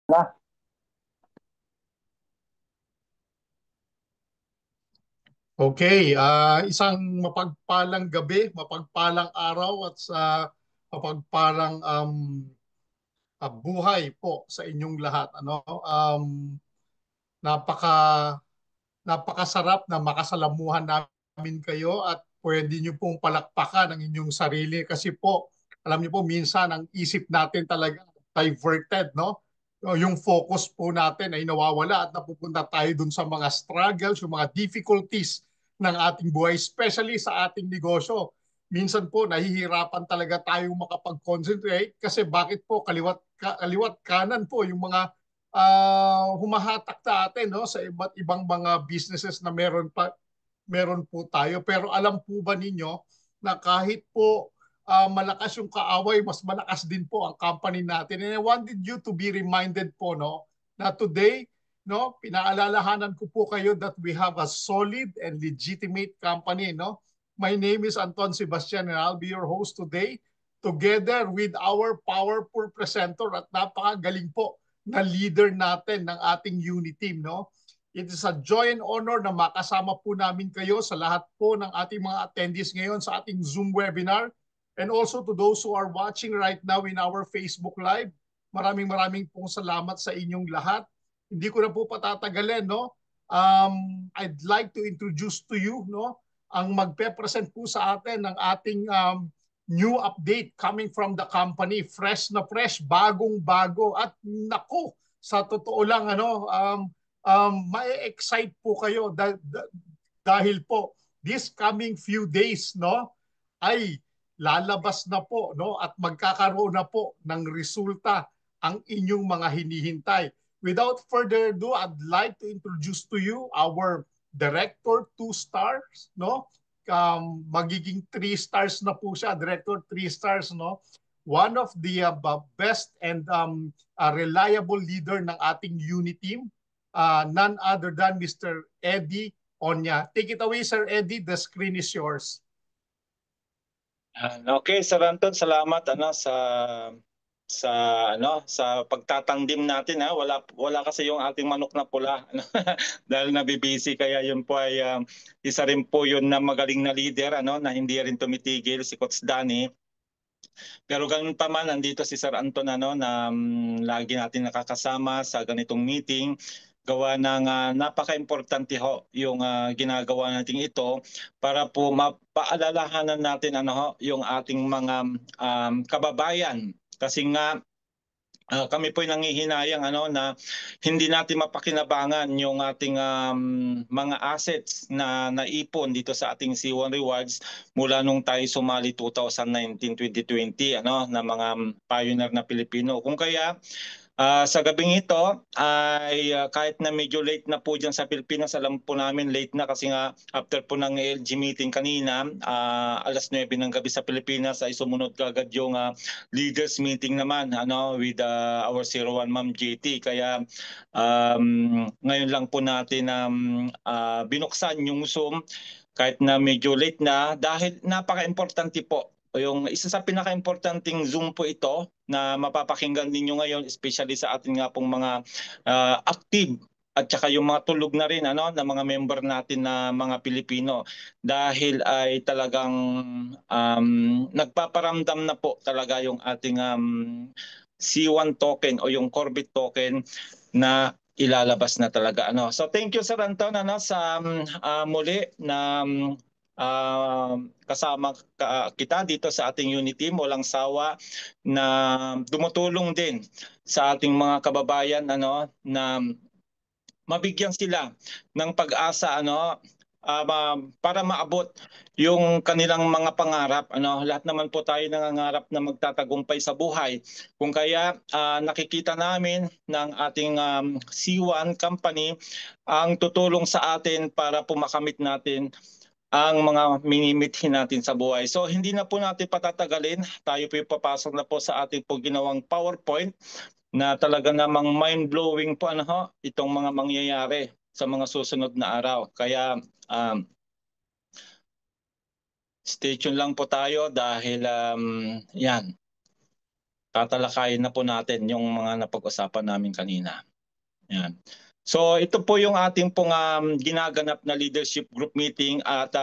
Na. Okay, isang mapagpalang gabi, mapagpalang araw at sa mapagpalang buhay po sa inyong lahat. Napaka napakasarap na makasalamuhan namin kayo at pwede niyo pong palakpakan ang inyong sarili kasi po, alam niyo po, minsan ang isip natin talaga diverted, no? Yung focus po natin ay nawawala at napupunta tayo dun sa mga struggles, yung mga difficulties ng ating buhay, especially sa ating negosyo. Minsan po nahihirapan talaga tayong makapag-concentrate kasi bakit po kaliwat kanan po yung mga humahatak sa atin, no, sa iba't ibang mga businesses na meron po tayo. Pero alam po ba ninyo na kahit po malakas yung kaaway, mas malakas din po ang company natin. And I wanted you to be reminded po, no, na today, no, pinaalalahanan ko po kayo that we have a solid and legitimate company, no. My name is Anton Sebastian and I'll be your host today together with our powerful presenter at napakagaling po na leader natin ng ating unit team, no? It is a joy and honor na makasama po namin kayo sa lahat po ng ating mga attendees ngayon sa ating Zoom webinar and also to those who are watching right now in our Facebook Live. Maraming pong salamat sa inyong lahat. Hindi ko na po patatagalin, no? I'd like to introduce to you, no, ang magpe-present po sa atin ng ating new update coming from the company, fresh, bagong-bago at nako, sa totoo lang ma-excite po kayo dahil po this coming few days, no, ay lalabas na po, no, at magkakaroon na po ng resulta ang inyong mga hinihintay. Without further ado, I'd like to introduce to you our director 2 stars, no, magiging 3 stars na po siya, director 3 stars, no, one of the best and reliable leader ng ating unit team, none other than Mr. Eddie Onya. Take it away, Sir Eddie. The screen is yours. Okay, Sir Anton, salamat sa sa pagtatangdim natin, ha. Wala kasi yung ating manok na pula, ano, dahil nabibisi, kaya yun po ay isa rin po yun na magaling na leader, na hindi rin tumitigil, si Coach Danny. Pero ganun pa man, nandito si Sir Anton, na lagi natin nakakasama sa ganitong meeting. Gawa ng napaka-importante ho yung ginagawa natin ito para po mapaalalahanan natin yung ating mga kababayan. Kasi nga kami po nangihinayang na hindi natin mapakinabangan yung ating mga assets na naipon dito sa ating C1 Rewards mula nung tayo sumali 2019-2020, na mga pioneer na Pilipino. Kung kaya sa gabing ito ay kahit na medyo late na po dyan sa Pilipinas, alam po namin late na kasi nga after po ng LG meeting kanina, alas 9 ng gabi sa Pilipinas ay sumunod kagad yung leaders meeting naman with our 01 Ma'am JT. Kaya ngayon lang po natin binuksan yung Zoom kahit na medyo late na dahil napaka-importante po. Yung isa sa pinaka-importanting Zoom po ito na mapapakinggan ninyo ngayon, especially sa ating nga pong mga active at saka yung mga tulog na rin na mga member natin na mga Pilipino, dahil ay talagang nagpaparamdam na po talaga yung ating C1 token o yung Corbit token na ilalabas na talaga. So thank you, Sir Anton, sa muli na kasama kita dito sa ating unit team. Walang sawa na dumutulong din sa ating mga kababayan na mabigyan sila ng pag-asa para maabot yung kanilang mga pangarap. Lahat naman po tayo nangangarap na magtatagumpay sa buhay. Kung kaya nakikita namin ng ating C1 company ang tutulong sa atin para po makamit natin ang mga minimithi natin sa buhay. So hindi na po natin patatagalin. Tayo po papasok na po sa ating po ginawang PowerPoint na talaga namang mind-blowing po itong mga mangyayari sa mga susunod na araw. Kaya stay tuned lang po tayo dahil yan. tatalakayin na po natin yung mga napag-usapan namin kanina. Yan. So ito po yung ating pong ginaganap na leadership group meeting at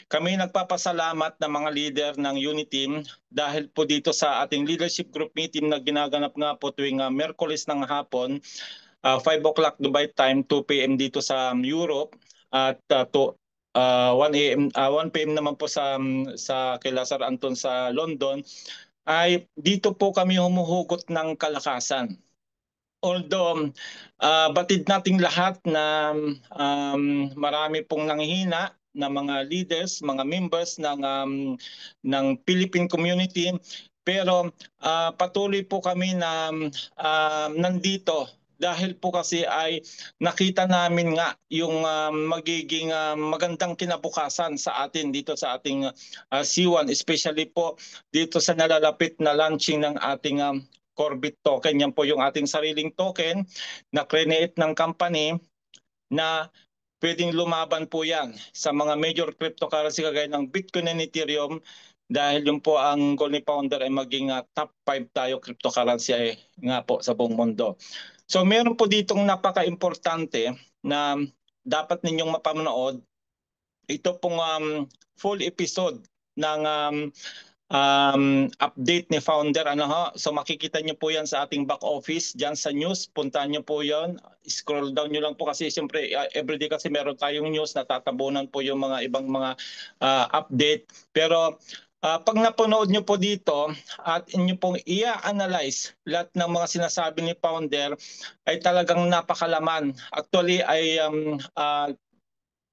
kami nagpapasalamat na mga leader ng Uniteam dahil po dito sa ating leadership group meeting na ginaganap nga po tuwing Miyerkules ng hapon, 5 o'clock Dubai time, 2 p.m. dito sa Europe at 1 p.m. naman po sa kay Lazar Anton sa London, ay dito po kami humuhugot ng kalakasan. Although batid nating lahat na marami pong nanghihina na mga leaders, mga members ng Philippine community, pero patuloy po kami na nandito dahil po kasi ay nakita namin nga yung magiging magandang kinabukasan sa atin dito sa ating C1, especially po dito sa nalalapit na launching ng ating Corbit token. Yan po yung ating sariling token na create ng company na pwedeng lumaban po yan sa mga major cryptocurrency kagaya ng Bitcoin and Ethereum, dahil yun po ang goal ni founder ay maging top 5 tayo cryptocurrency nga po sa buong mundo. So meron po ditong napaka-importante na dapat ninyong mapanood. Ito pong full episode ng update ni founder. So makikita nyo po yan sa ating back office dyan sa news. Puntahan nyo po yon, scroll down nyo lang po kasi siyempre everyday kasi meron tayong news, natatabunan po yung mga ibang mga update. Pero pag napanood nyo po dito at inyo pong i-analyze lahat ng mga sinasabi ni founder, ay talagang napakalaman. Actually ay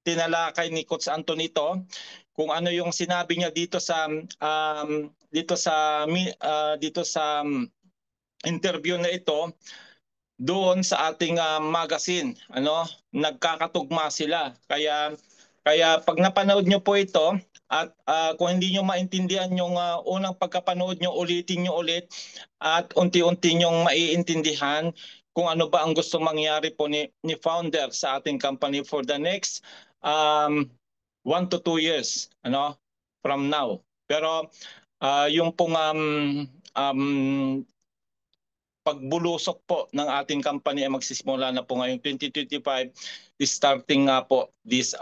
tinalakay ni Coach Anton ito kung ano yung sinabi niya dito sa interview na ito doon sa ating magazine. Nagkakatugma sila. Kaya pag napanood nyo po ito at kung hindi nyo maintindihan yung unang pagkapanood nyo, ulitin nyo ulit at unti-unti nyong maiintindihan kung ano ba ang gusto mangyari po ni founder sa ating company for the next 1 to 2 years from now. Pero yung pong pagbulusok po ng ating company ay magsisimula na po ngayong 2025, starting nga po this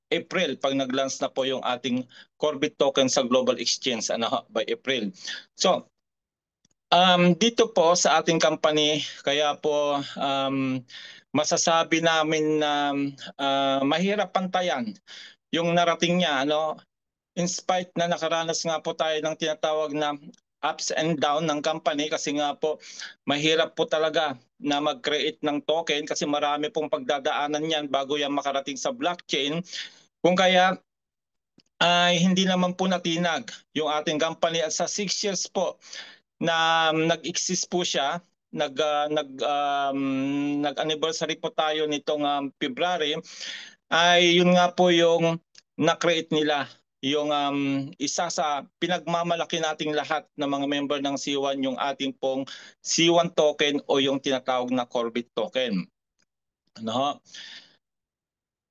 April pag nag-launch na po yung ating Corbit token sa Global Exchange by April. So dito po sa ating company, kaya po masasabi namin na mahirap pantayan yung narating niya, in spite na nakaranas nga po tayo ng tinatawag na ups and down ng company, kasi nga po mahirap po talaga na mag-create ng token kasi marami pong pagdadaanan yan bago yan makarating sa blockchain. Kung kaya ay hindi naman po natinag yung ating company at sa 6 years po na nag-exist po siya, nag-anniversary po tayo nitong February, ay yun nga po yung na-create nila, yung isa sa pinagmamalaki nating lahat ng mga member ng C1, yung ating pong C1 token o yung tinatawag na Corbit token.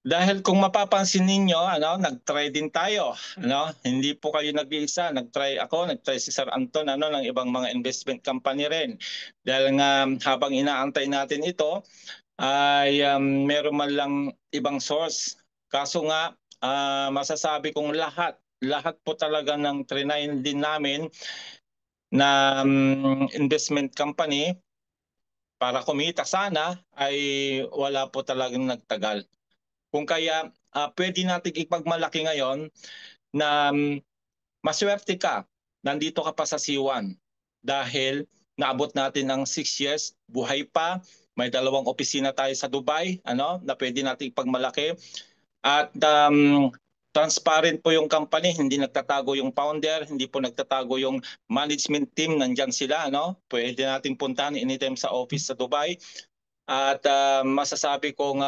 Dahil kung mapapansin ninyo, nag-try din tayo. Hindi po kayo nag-iisa. Nag-try ako, nag-try si Sir Anton ng ibang mga investment company rin. Dahil nga habang inaantay natin ito, ay meron man lang ibang source. Kaso nga, masasabi kong lahat po talaga ng trinayin din namin na investment company para kumita sana, ay wala po talagang nagtagal. Kung kaya pwede natin ipagmalaki ngayon na maswerte ka, nandito ka pa sa C1 dahil naabot natin ang 6 years, buhay pa, may 2 opisina tayo sa Dubai, na pwede natin ipagmalaki. At transparent po yung company, hindi nagtatago yung founder, hindi po nagtatago yung management team, nandyan sila, pwede natin puntahan anytime sa office sa Dubai. At masasabi kong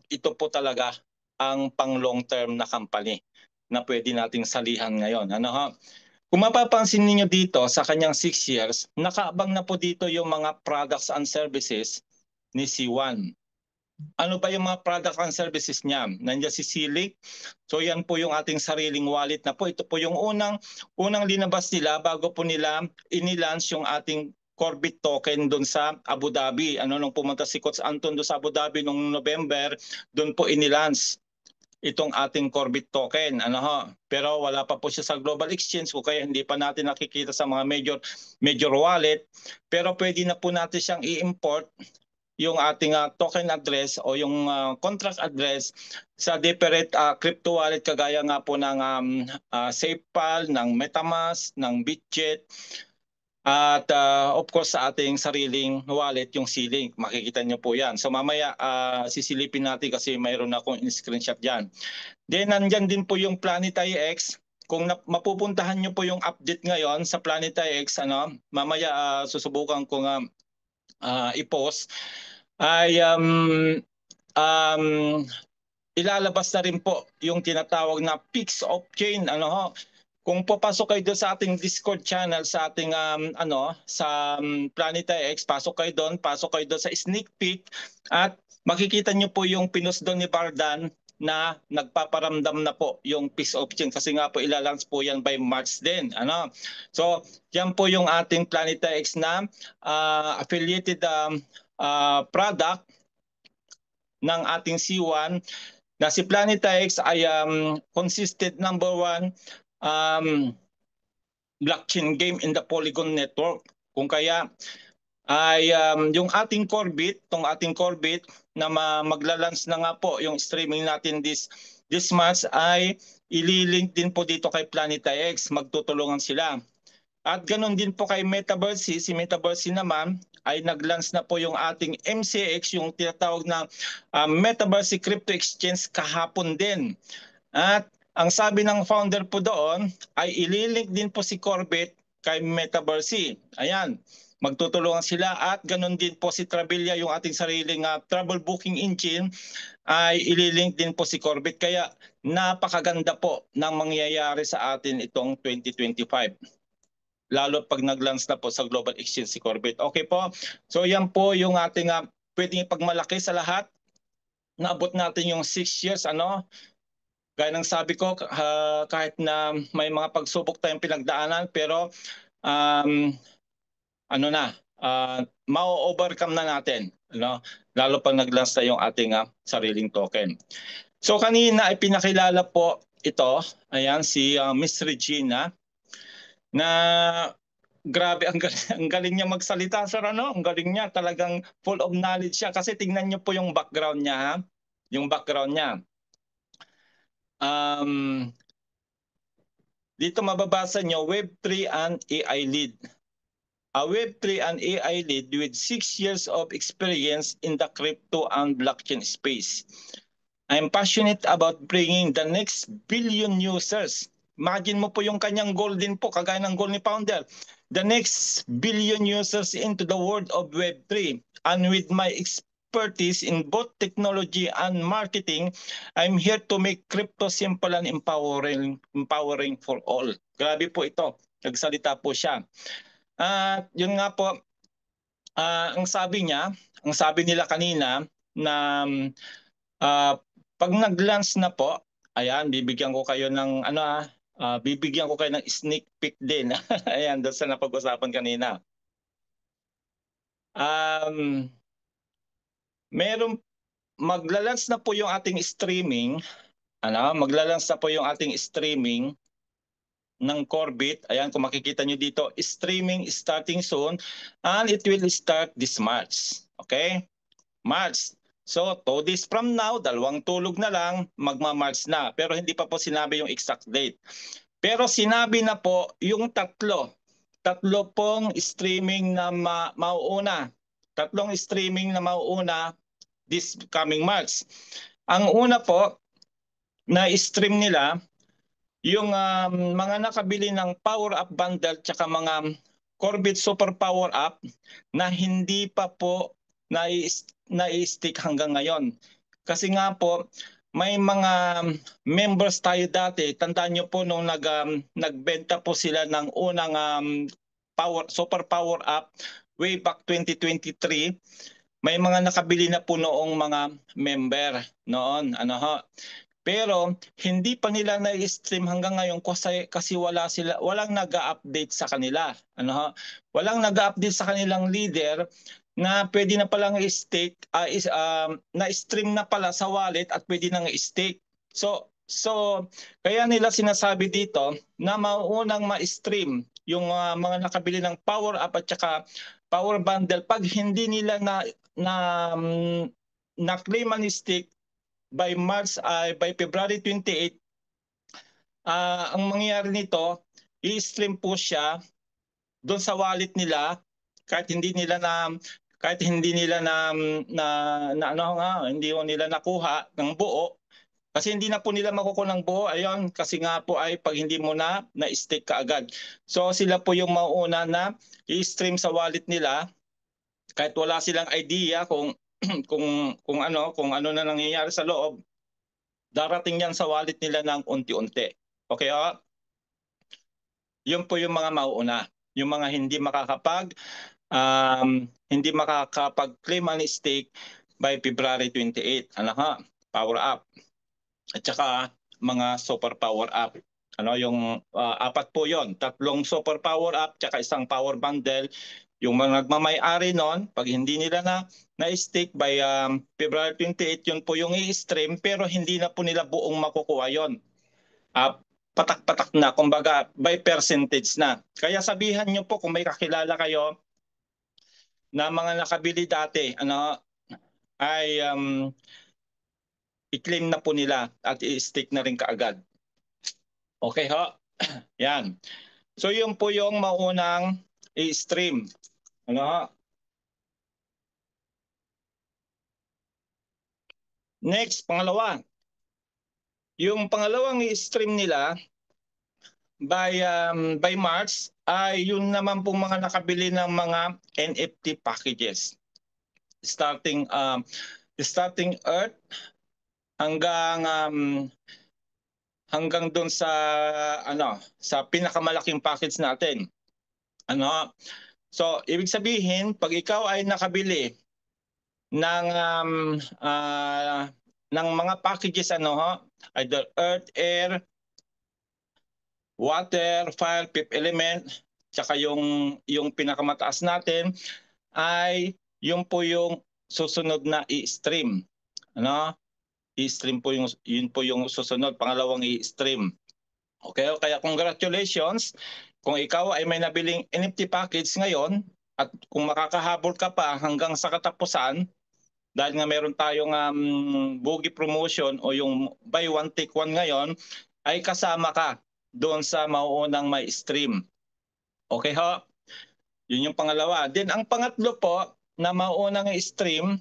ito po talaga ang pang long term na company na pwede nating salihan ngayon. Kung mapapansin niyo dito sa kanyang 6 years, nakaabang na po dito yung mga products and services ni C1. Ano ba yung mga products and services niya? Nandiyan si Silic. So yan po yung ating sariling wallet na po. Ito po yung unang linabas nila bago po nila inilaunch yung ating Corbett token doon sa Abu Dhabi. Nung pumunta si Coach Anton doon sa Abu Dhabi noong November, doon po inilance itong ating Corbett token. Pero wala pa po siya sa global exchange, o kaya hindi pa natin nakikita sa mga major wallet. Pero pwede na po natin siyang i-import yung ating token address o yung contract address sa different crypto wallet, kagaya nga po ng SafePal, ng MetaMask, ng Bitget, at of course sa ating sariling wallet, yung C-Link. Makikita nyo po yan. So mamaya sisilipin natin kasi mayroon akong screenshot dyan. Then nandyan din po yung Planetary X. Kung mapupuntahan nyo po yung update ngayon sa Planetary X, mamaya susubukan ko nga i-post, ay ilalabas na rin po yung tinatawag na Pix of Chain. Kung papasok kayo doon sa ating Discord channel, sa ating sa Planetary X, pasok kayo doon sa sneak peek, at makikita nyo po yung pinost doon ni Bardan na nagpaparamdam na po yung Pix of Chain, kasi nga po ilalunch po yan by March din. So yan po yung ating Planetary X na affiliated product ng ating C1, na si Planetary X ay consisted, number one, blockchain game in the Polygon network. Kung kaya ay yung ating Corbett, na maglalunch na nga po yung streaming natin this month, ay ililink din po dito kay Planetary X. Magtutulungan sila. At ganun din po kay Metaverse. Si Metaverse naman ay nag-launch na po yung ating MCX, yung tinatawag na Metaverse Crypto Exchange, kahapon din. At ang sabi ng founder po doon ay ililink din po si Corbett kay Metaverse. Ayan, magtutulungan sila. At ganun din po si Travelia, yung ating sariling travel booking engine, ay ililink din po si Corbett. Kaya napakaganda po ng mangyayari sa atin itong 2025. Lalo pag nag-launch na po sa Global Exchange si Corbett. Okay po? So yan po yung ating pwedeng ipagmalaki sa lahat. Naabot natin yung 6 years. Gaya ng sabi ko, kahit na may mga pagsubok tayong pinagdaanan, pero ma-overcome na natin. Lalo pag nag-launch na yung ating sariling token. So kanina ay pinakilala po ito. Ayan, si Miss Regina, na grabe, ang galing niya magsalita, sir. Ang galing niya, talagang full of knowledge siya. Kasi tingnan niyo po yung background niya, yung background niya. Dito mababasa niyo, Web3 and AI lead. A Web3 and AI lead with 6 years of experience in the crypto and blockchain space. I'm passionate about bringing the next billion users. Imagine mo po yung kanyang goal din po, kagaya ng goal ni founder. The next billion users into the world of Web3. And with my expertise in both technology and marketing, I'm here to make crypto simple and empowering for all. Grabe po ito. Nagsalita po siya. Yun nga po, ang sabi nila kanina na pag nag-launch na po, ayan, bibigyan ko kayo ng sneak peek din. Ayan, doon sa napag-usapan kanina. Magla-launch na po yung ating streaming. Magla-launch na po yung ating streaming ng Corbett. Ayan, kung makikita nyo dito, streaming starting soon, and it will start this March. Okay? March. So 2 days from now, 2 tulog na lang, magma-March na. Pero hindi pa po sinabi yung exact date. Pero sinabi na po yung tatlo pong streaming na mauuna. Tatlong streaming na mauuna this coming March. Ang una po na stream nila, yung mga nakabili ng Power Up Bundle tsaka mga Corbett Super Power Up na hindi pa po na-stick hanggang ngayon. Kasi nga po, may mga members tayo dati. Tandaan nyo po nung nagbenta po sila ng unang Super Power Up way back 2023. May mga nakabili na po noong mga member noon. Pero hindi pa nila na-stream hanggang ngayon kasi walang nag-update sa kanila. Ano ho? Walang nag-update sa kanilang leader na pwede na palang i-stake na-stream na pala sa wallet at pwede nang i-stake. So kaya nila sinasabi dito na mauunang ma-stream yung mga nakabili ng power up at saka power bundle pag hindi nila na claim and stake by February 28, ang mangyayari nito, i-stream po siya doon sa wallet nila kahit hindi nila hindi nila nakuha ng buo kasi hindi na po nila makukuha ng buo. Ayun, kasi nga po ay pag hindi mo na-stake ka agad. So sila po yung mauuna na i-stream sa wallet nila kahit wala silang idea kung kung ano na nangyayari sa loob. Darating yan sa wallet nila ng unti-unti. Okay, oh? Yun po yung mga mauuna. Yung mga hindi makakapag-claim and stake by February 28. Ano ha? Power up. At saka mga super power up. Ano yung apat po yon, 3 super power up tsaka 1 power bundle. Yung mga nagmamay-ari noon, pag hindi nila na-stake by February 28, yun po yung i-stream pero hindi na po nila buong makukuha yon. Patak-patak na, kumbaga by percentage na. Kaya sabihan nyo po kung may kakilala kayo na mga nakabili dati, ay i-claim na po nila at i-stake na rin kaagad. Okay ho? Yan. So yun po yung maunang i-stream. Next, pangalawa. Yung pangalawang i-stream nila by March ay yun naman po mga nakabili ng mga NFT packages. Starting Earth hanggang doon sa pinakamalaking package natin. So ibig sabihin pag ikaw ay nakabili ng mga packages either Earth, Air, Water, Fire, Fifth Element, tsaka yung pinakamataas natin ay yun po yung susunod na i-stream. I-stream po yun po yung susunod, pangalawang i-stream. Okay, kaya congratulations kung ikaw ay may nabiling NFT package ngayon at kung makakahabol ka pa hanggang sa katapusan dahil nga meron tayong bogie promotion o yung buy one take one ngayon ay kasama ka doon sa mauunang may stream. Okay ho? Yun yung pangalawa. Then ang pangatlo po na mauunang stream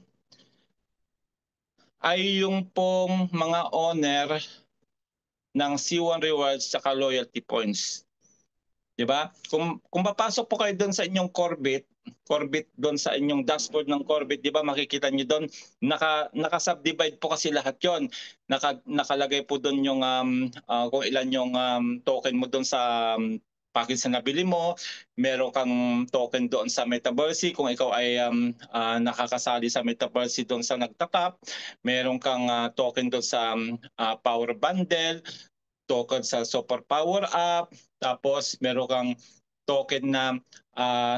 ay yung pong mga owner ng C1 Rewards at loyalty points. 'Di ba? Kung papasok po kayo doon sa inyong Corbit doon sa inyong dashboard ng Corbit, 'di ba makikita niyo doon naka-subdivide po kasi lahat 'yon. Nakalagay po doon yung kung ilan yung token mo doon sa package na nabili mo, meron kang token doon sa Metaverse kung ikaw ay nakakasali sa Metaverse doon sa nagtatap, meron kang token doon sa Power Bundle, token sa Super Power Up, tapos meron kang token na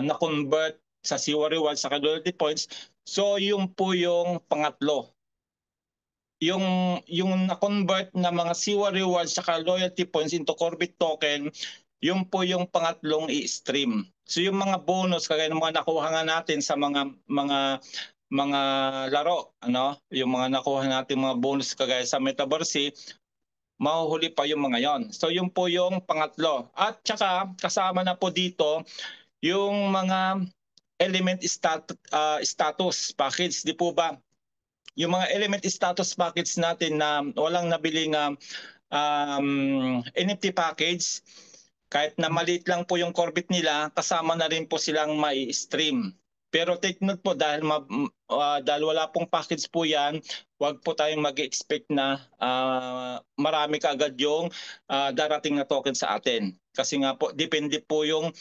na-convert sa C1 Rewards sa loyalty points. So yung po yung pangatlo. Yung na-convert na mga C1 Rewards sa loyalty points into Corbit token, yun po yung pangatlong i-stream. So yung mga bonus kagaya ng mga nakuha nga natin sa mga laro, yung mga nakuha natin mga bonus kagaya sa Metaverse, mahuhuli pa yung mga yon. So yun po yung pangatlo. At saka kasama na po dito yung mga element status package, di po ba? Yung mga element status package natin na walang nabiling NFT package, kahit na maliit lang po yung Corbit nila, kasama na rin po silang mai-stream. Pero take note po dahil wala pong package po yan, wag po tayong mag-expect na marami kaagad yung darating na token sa atin. Kasi nga po, depende po yung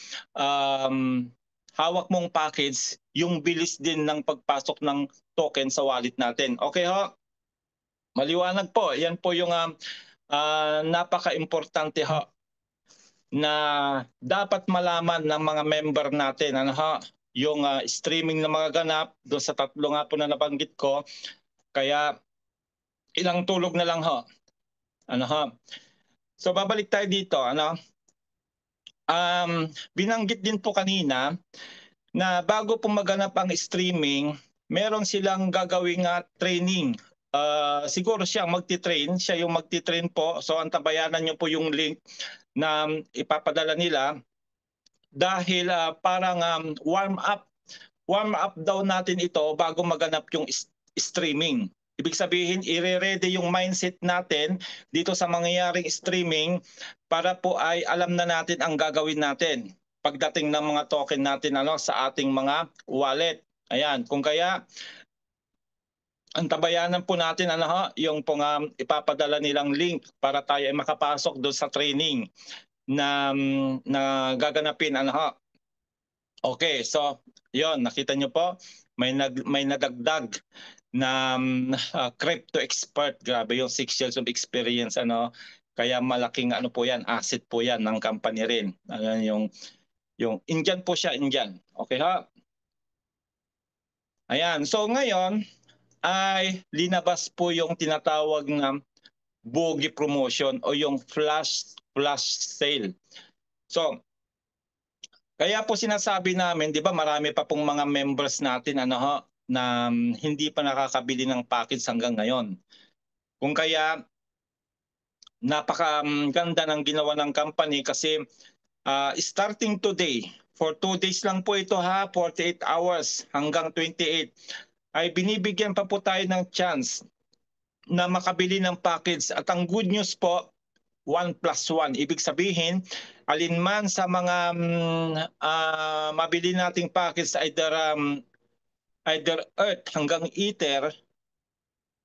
hawak mong package, yung bilis din ng pagpasok ng token sa wallet natin. Okay ho? Maliwanag po. Yan po yung napaka-importante ho na dapat malaman ng mga member natin. Ano ho? Yung streaming na mga ganap doon sa tatlo nga po na nabanggit ko. Kaya ilang tulog na lang ho. Ano ho? So babalik tayo dito. Ano? Binanggit din po kanina na bago po maganap ang streaming, meron silang gagawing training. Siguro siya magti-train, siya yung magti-train po. So antabayanan niyo po yung link na ipapadala nila dahil parang warm up daw natin ito bago maganap yung streaming. Ibig sabihin, i-ready yung mindset natin dito sa mangyayaring streaming para po ay alam na natin ang gagawin natin pagdating ng mga token natin sa ating mga wallet. Ayan, kung kaya antabayanan po natin yung pong ipapadala nilang link para tayo ay makapasok doon sa training na gaganapin. Okay, so yon, nakita nyo po, may nadagdag na crypto expert. Grabe yung 6 years of experience. Kaya malaking po yan, asset po yan ng company rin. Yung Indian po siya, Indian. Okay ha? Ayan, so ngayon ay linabas po yung tinatawag na bogey promotion o yung flash sale. So kaya po sinasabi namin, 'di ba, marami pa pong mga members natin na hindi pa nakakabili ng package hanggang ngayon. Kung kaya napakaganda ng ginawa ng company kasi starting today, for 2 days lang po ito 48 hours hanggang 28, ay binibigyan pa po tayo ng chance na makabili ng package. At ang good news po, 1+1. Ibig sabihin, alinman sa mga mabili nating package, either Earth hanggang Ether,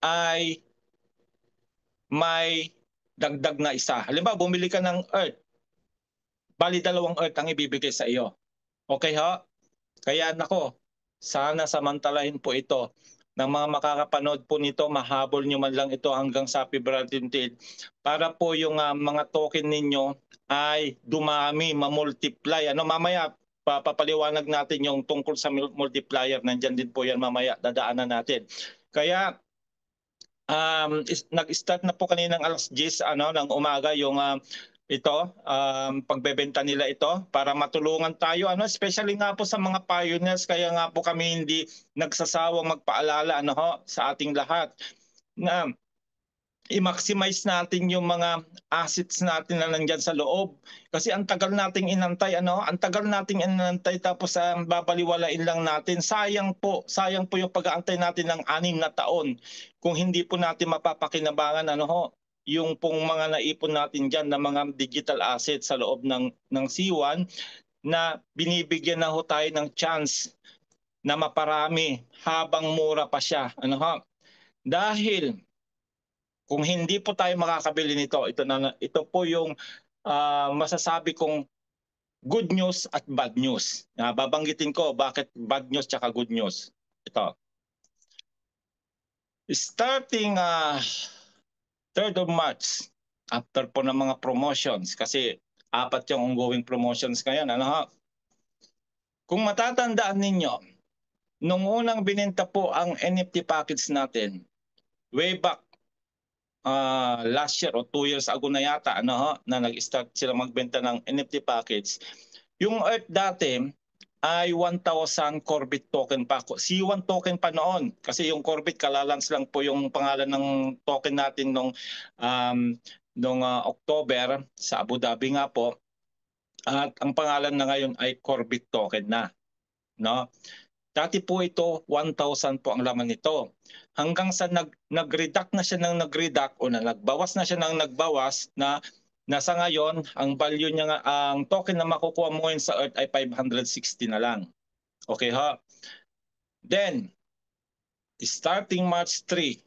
ay may dagdag na isa. Halimbawa, bumili ka ng Earth, bali 2 Earth ang ibibigay sa iyo. Okay ho? Kaya nako, sana samantalahin po ito ng mga makakapanood po nito, mahabol nyo man lang ito hanggang sa February 28 para po yung mga token ninyo ay dumami, mamultiply. Mamaya papaliwanag natin yung tungkol sa multiplier. Nandyan din po yan mamaya, dadaanan natin. Kaya nag-start na po kaninang alas 10 ng umaga yung pagbebenta nila ito para matulungan tayo, especially nga po sa mga pioneers. Kaya nga po kami hindi nagsasawang magpaalala sa ating lahat na i-maximize natin yung mga assets natin na nandyan sa loob. Kasi ang tagal nating inantay, tapos babaliwalain lang natin. Sayang po yung pag-aantay natin ng 6 na taon kung hindi po natin mapapakinabangan yung pong mga naipon natin dyan na mga digital assets sa loob ng C1 na binibigyan na tayo ng chance na maparami habang mura pa siya. Dahil kung hindi po tayo makakabili nito, ito po yung masasabi kong good news at bad news. Babanggitin ko bakit bad news tsaka good news. Ito. Starting 3rd of March, after po ng mga promotions, kasi 4 yung ongoing promotions ngayon. Kung matatandaan ninyo, nung unang binenta po ang NFT package natin, way back last year o 2 years ago na yata na nag-start sila magbenta ng NFT package. Yung Earth dati ay 1,000 Corbit token pa. C1 token pa noon kasi yung Corbit kalalans lang po yung pangalan ng token natin nung October sa Abu Dhabi nga po. At ang pangalan na ngayon ay Corbit token na. Dati po ito 1,000 po ang laman nito. Hanggang sa nag-redact na siya ng nag-redact o nagbawas na siya ng nagbawas na nasa ngayon ang value niya ang token na makukuha mo ngayon sa Earth ay 560 na lang. Okay ha? Then starting March 3,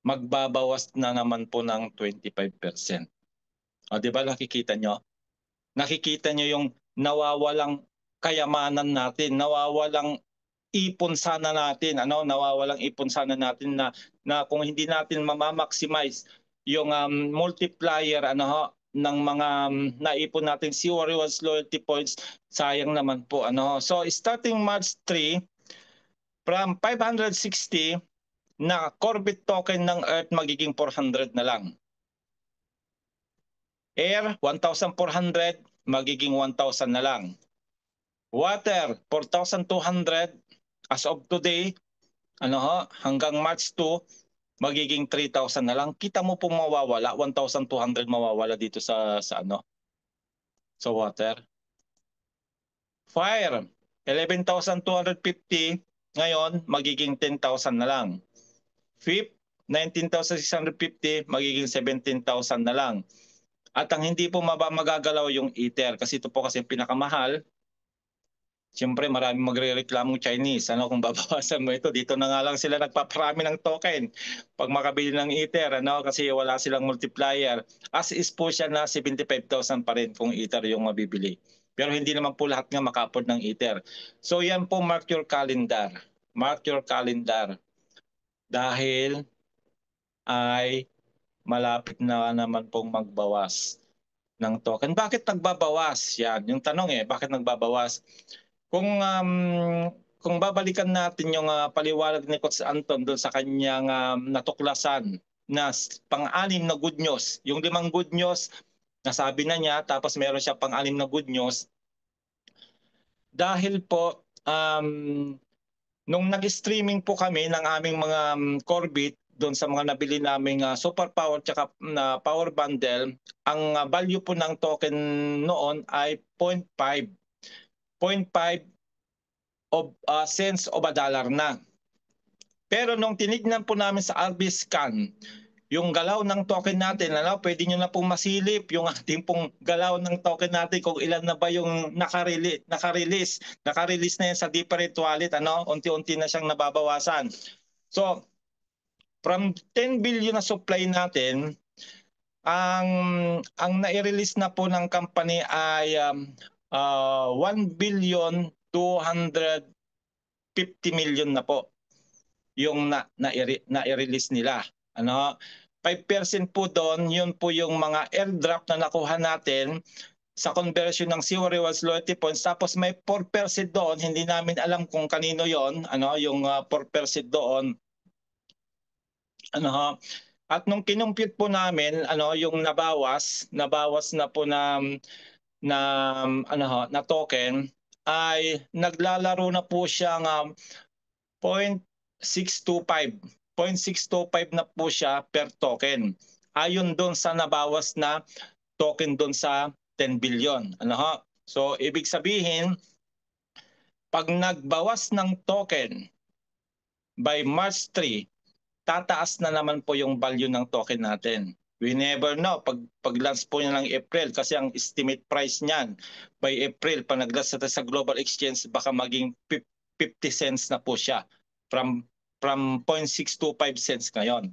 magbabawas na naman po ng 25%. Di ba nakikita nyo? Nakikita nyo yung nawawalang kayamanan natin, nawawalang ipon sana natin, nawawalang ipon sana natin na kung hindi natin mamamaximize yung multiplier ng mga naipon natin Siwa Rewards loyalty points, sayang naman po So starting March 3 from 560 na Corbett token ng Earth magiging 400 na lang. Air 1,400 magiging 1,000 na lang. Water 4,200 as of today hanggang March 2 magiging 3,000 na lang. Kita mo po mawawala, 1,200 mawawala dito sa sa water. Fire 11,250 ngayon magiging 10,000 na lang. FIP 19,650 magiging 17,000 na lang. At ang hindi po magagalaw yung Ether kasi ito po kasi pinakamahal. Siyempre maraming magrereklamong Chinese. Kung babawasan mo ito, dito na nga lang sila nagpaparami ng token pag makabili ng Ether kasi wala silang multiplier. As is po siya na 75,000 pa rin kung Ether yung mabibili. Pero hindi naman po lahat nga maka-afford ng Ether. So yan po, mark your calendar. Mark your calendar. Dahil ay malapit na naman pong magbawas ng token. Bakit nagbabawas? Yan, yung tanong bakit nagbabawas? Kung babalikan natin yung paliwanag ni Coach Anton doon sa kanyang natuklasan na pang-anim na good news, yung 5 good news, nasabi na niya, tapos meron siya pang-anim na good news. Dahil po, nung nag-streaming po kami ng aming mga Corbett, doon sa mga nabili naming super power tsaka na power bundle, ang value po ng token noon ay 0.5 cents of a dollar na. Pero nung tinignan po namin sa RB Scan, yung galaw ng token natin, pwede nyo na pong masilip yung ating pong galaw ng token natin kung ilan na ba yung naka-release na yan sa different wallet, unti-unti na siyang nababawasan. So, from 10 billion na supply natin, ang nai-release na po ng company ay 1 billion 250 million na po yung na-release nila. 5% po doon, yun po yung mga airdrop na nakuha natin sa conversion ng Siwa Rewards loyalty points. Tapos may 4% doon, hindi namin alam kung kanino yon, yung 4% doon. At nung kinumpute po namin, yung nabawas na po na token ay naglalaro na po siyang 0.625 na po siya per token. Ayon doon sa nabawas na token doon sa 10 billion. So ibig sabihin, pag nagbawas ng token by March 3, tataas na naman po yung value ng token natin. We never know. Pag-launch po niya ng April, kasi ang estimate price niyan by April, pag nag-launch sa global exchange, baka maging 50 cents na po siya from 0.625 cents ngayon.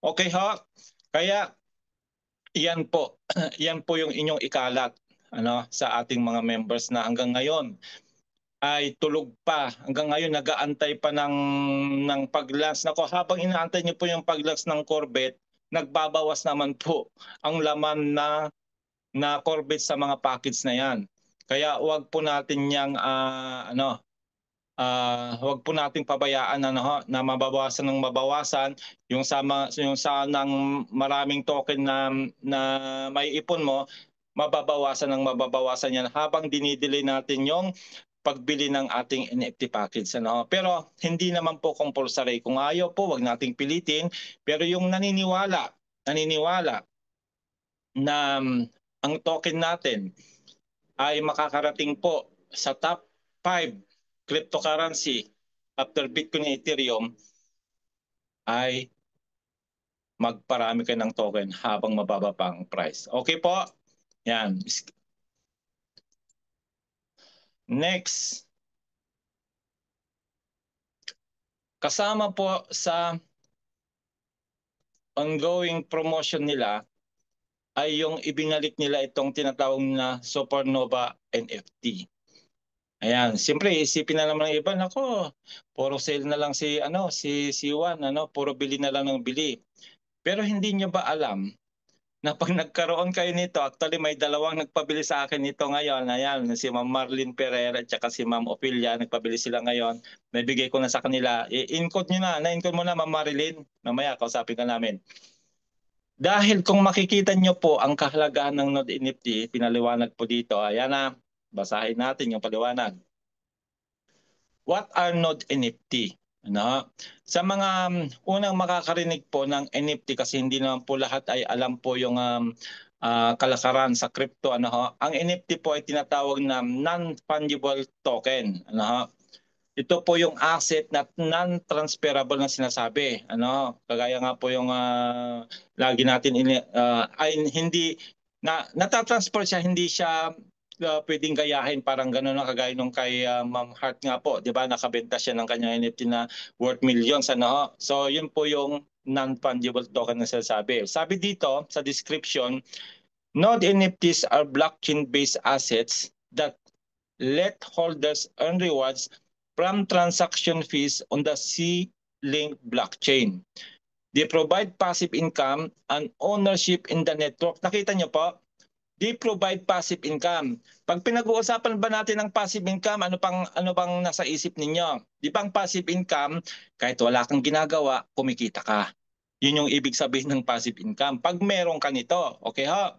Okay ho? Kaya yan po yung inyong ikalat sa ating mga members na hanggang ngayon ay tulog pa. Hanggang ngayon nag-aantay pa ng pag-launch. Habang inaantay niyo po yung pag-launch ng Corbett, nagbabawas naman po ang laman na Corbett sa mga package na yan. Kaya wag po natin yang wag po nating pabayaan na mababawasan ng mabawasan yung ng maraming token na may ipon mo, mababawasan ng mababawasan yan habang dinidelay natin yung pagbili ng ating NFT package. Pero hindi naman po compulsory. Kung ayaw po, wag nating pilitin. Pero yung naniniwala na ang token natin ay makakarating po sa top 5 cryptocurrency after Bitcoin and Ethereum, ay magparami kayo ng token habang mababa pa ang price. Okay po? Yan. Next. Kasama po sa ongoing promotion nila ay yung ibinalik nila itong tinatawag na Supernova NFT. Ayan, siyempre isipin na naman ng iba, nako, puro sale na lang si Juan, puro bili na lang ng bili. Pero hindi nyo ba alam na pag nagkaroon kayo nito, actually may dalawang nagpabili sa akin nito ngayon. Ayan, si Ma'am Marlene Pereira at saka si Ma'am Ophelia, nagpabili sila ngayon. Nabigay ko na sa kanila. I-encode nyo na-encode mo na Ma'am Marilyn. Mamaya, kausapin ka namin. Dahil kung makikita nyo po ang kahalagahan ng Node NFT, pinaliwanag po dito. Ayan na, basahin natin yung paliwanag. What are Node NFT? Ano? Sa mga unang makakarinig po ng NFT kasi hindi naman po lahat ay alam po yung kalakaran sa crypto. Ang NFT po ay tinatawag na non-fungible token. Ito po yung asset na non-transferable na sinasabi. Kagaya nga po yung lagi natin ay hindi natatransfer siya, hindi siya pwedeng gayahin, parang gano'n na kagaya nung kay Ma'am Hart nga po, 'di ba? Nakabenta siya ng kanyang NFT na worth millions. So yun po yung non-fungible token na sinasabi. Sabi dito sa description, Node NFTs are blockchain-based assets that let holders earn rewards from transaction fees on the C-Link blockchain. They provide passive income and ownership in the network. Nakita niyo po? They provide passive income. Pag pinag-uusapan ba natin ng passive income, ano bang nasa isip ninyo? Di ba ang passive income, kahit wala kang ginagawa, kumikita ka. Yun yung ibig sabihin ng passive income. Pag meron ka nito, okay ha?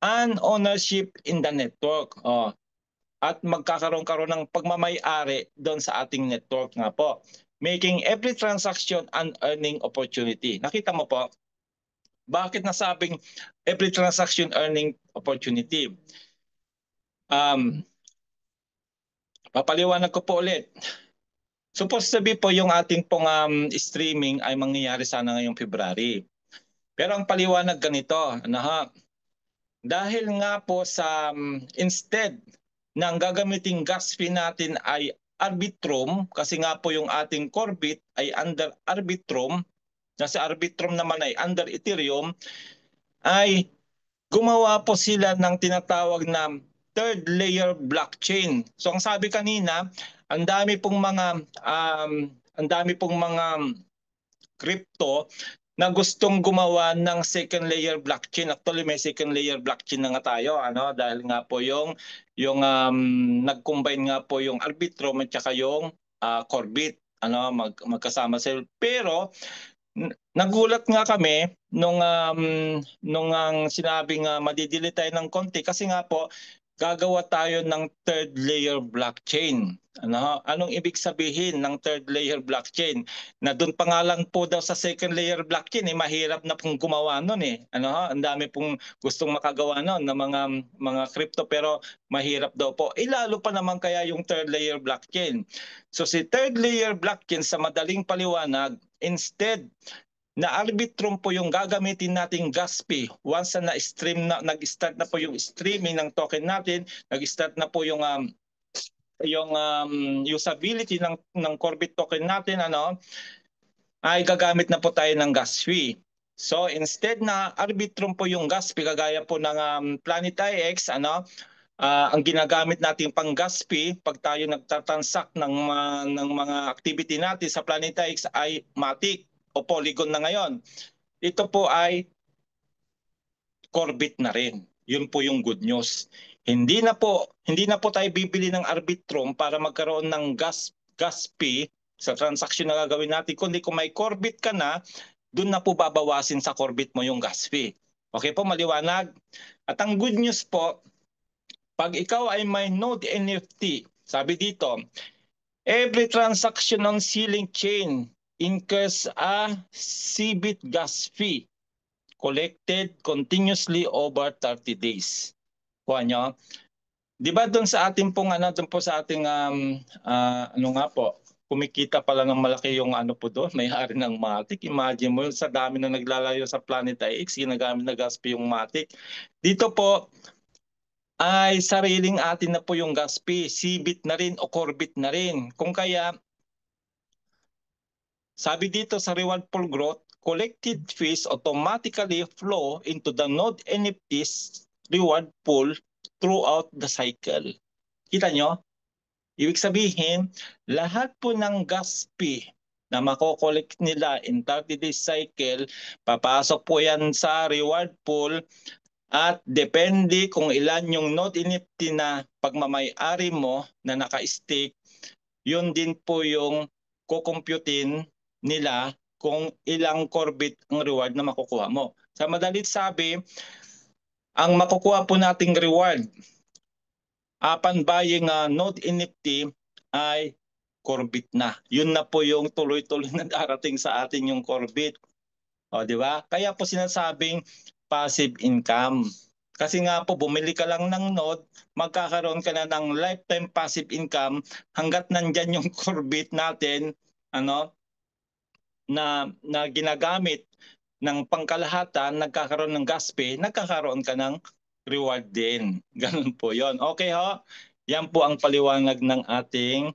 And ownership in the network. At magkakaroon ng pagmamay-ari doon sa ating network nga po. Making every transaction an earning opportunity. Nakita mo po? Bakit nasabing every transaction earning opportunity? Papaliwanag ko po ulit. Supposed to be po yung ating pong streaming ay mangyayari sana ngayong February. Pero ang paliwanag ganito, dahil nga po sa instead ng gagamiting gas fee natin ay Arbitrum, kasi nga po yung ating Corbit ay under Arbitrum, na si Arbitrum naman ay under Ethereum, ay gumawa po sila ng tinatawag na third layer blockchain. So ang sabi kanina, ang dami pong mga crypto na gustong gumawa ng second layer blockchain. Actually may second layer blockchain na nga tayo, dahil nga po yung nag-combine nga po yung Arbitrum at saka yung Corbit, magkasama sila. Pero nagulat nga kami nung ang sinabing madidili tayo ng konti kasi nga po gagawa tayo ng third layer blockchain. Anong ibig sabihin ng third layer blockchain? Na doon pangalan po daw sa second layer blockchain, mahirap na pong gumawa nun eh. Ang dami pong gustong makagawa nun ng mga crypto pero mahirap daw po. Lalo pa naman kaya yung third layer blockchain. So si third layer blockchain sa madaling paliwanag, instead na Arbitrum po yung gagamitin nating gas fee. Once na nag-start na po yung streaming ng token natin, nag-start na po yung usability ng Corbit token natin, ay gagamit na po tayo ng gas fee. So instead na Arbitrum po yung gas fee, kagaya po ng Planet IX, ang ginagamit natin pang gas fee pag tayo nagtatransact ng mga activity natin sa Planet IX ay Matic o Polygon na ngayon. Ito po ay Corbit na rin. Yun po yung good news. Hindi na po tayo bibili ng Arbitrum para magkaroon ng gas fee sa transaction na gagawin natin, kundi kung may Corbit ka na, doon na po babawasin sa Corbit mo yung gas fee. Okay po, maliwanag? At ang good news po, pag ikaw ay may Node NFT, sabi dito, every transaction on C-Link chain incurs a CBIT gas fee collected continuously over 30 days. Kuha nyo? Di ba doon sa ating pong doon po sa ating nga po, kumikita pala ng malaki yung po doon, may-ari ng Matic. Imagine mo sa dami na naglalayo sa Planet IX, ginagamit na gas fee yung Matic. Dito po ay sariling atin na po yung gas fee, CBIT na rin o Corbit na rin. Kung kaya sabi dito sa Reward for Growth, collected fees automatically flow into the Node NFTs reward pool throughout the cycle. Kita nyo? Ibig sabihin, lahat po ng gas fee na makokollect nila in 30 days cycle, papasok po yan sa reward pool at depende kung ilan yung node NFT na pagmamay-ari mo na naka-stake, yun din po yung kukumputin nila kung ilang Corbit ang reward na makukuha mo. Sa madalit sabi, ang makukuha po nating reward upon buying node NFT ay Corbit na. Yun na po yung tuloy-tuloy na darating sa atin yung Corbit. O, di ba? Kaya po sinasabing passive income. Kasi nga po, bumili ka lang ng node, magkakaroon ka na ng lifetime passive income hanggat nandyan yung Corbit natin, ano, na ginagamit ng pangkalahatan, nagkakaroon ng gas fee, nagkakaroon ka ng reward din. Ganun po yon. Okay ho? Yan po ang paliwanag ng ating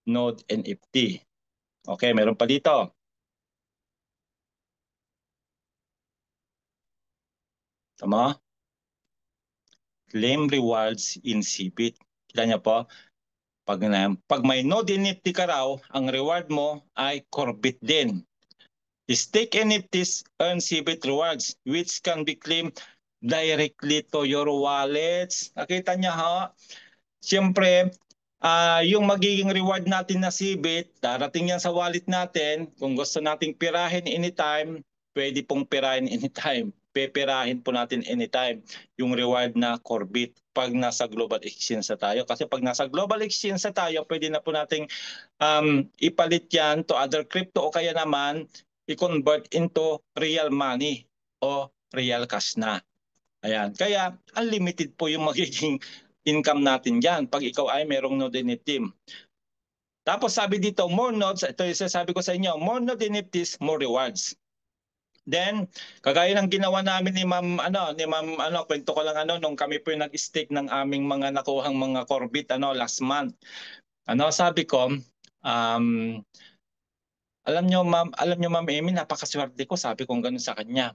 node NFT. Okay, meron pa dito. Tama? Claim rewards in CBIT. Kita niyo po? Pag may node NFT ka raw, ang reward mo ay Corbit din. Stake NFTs earn CBIT rewards which can be claimed directly to your wallets. Nakita niya ha? Siyempre, yung magiging reward natin na CBIT, darating yan sa wallet natin. Kung gusto nating pirahin anytime, pwede pong pirahin anytime. Peperahin po natin anytime yung reward na Corbit pag nasa global exchange na tayo. Kasi pag nasa global exchange na tayo, pwede na po nating ipalit yan to other crypto o kaya naman i-convert into real money o real cash na. Ayan. Kaya unlimited po yung magiging income natin dyan pag ikaw ay merong node NFT. Tapos sabi dito, more nodes, ito yung sasabi ko sa inyo, more node NFTs, more rewards. Then, kagaya ng ginawa namin ni Ma'am kwento ko lang nung kami po yung nag-stake ng aming mga nakuhang mga Corbit last month. Sabi ko, alam nyo Ma'am Amy, napakaswerte ko, sabi ko gano'n sa kanya.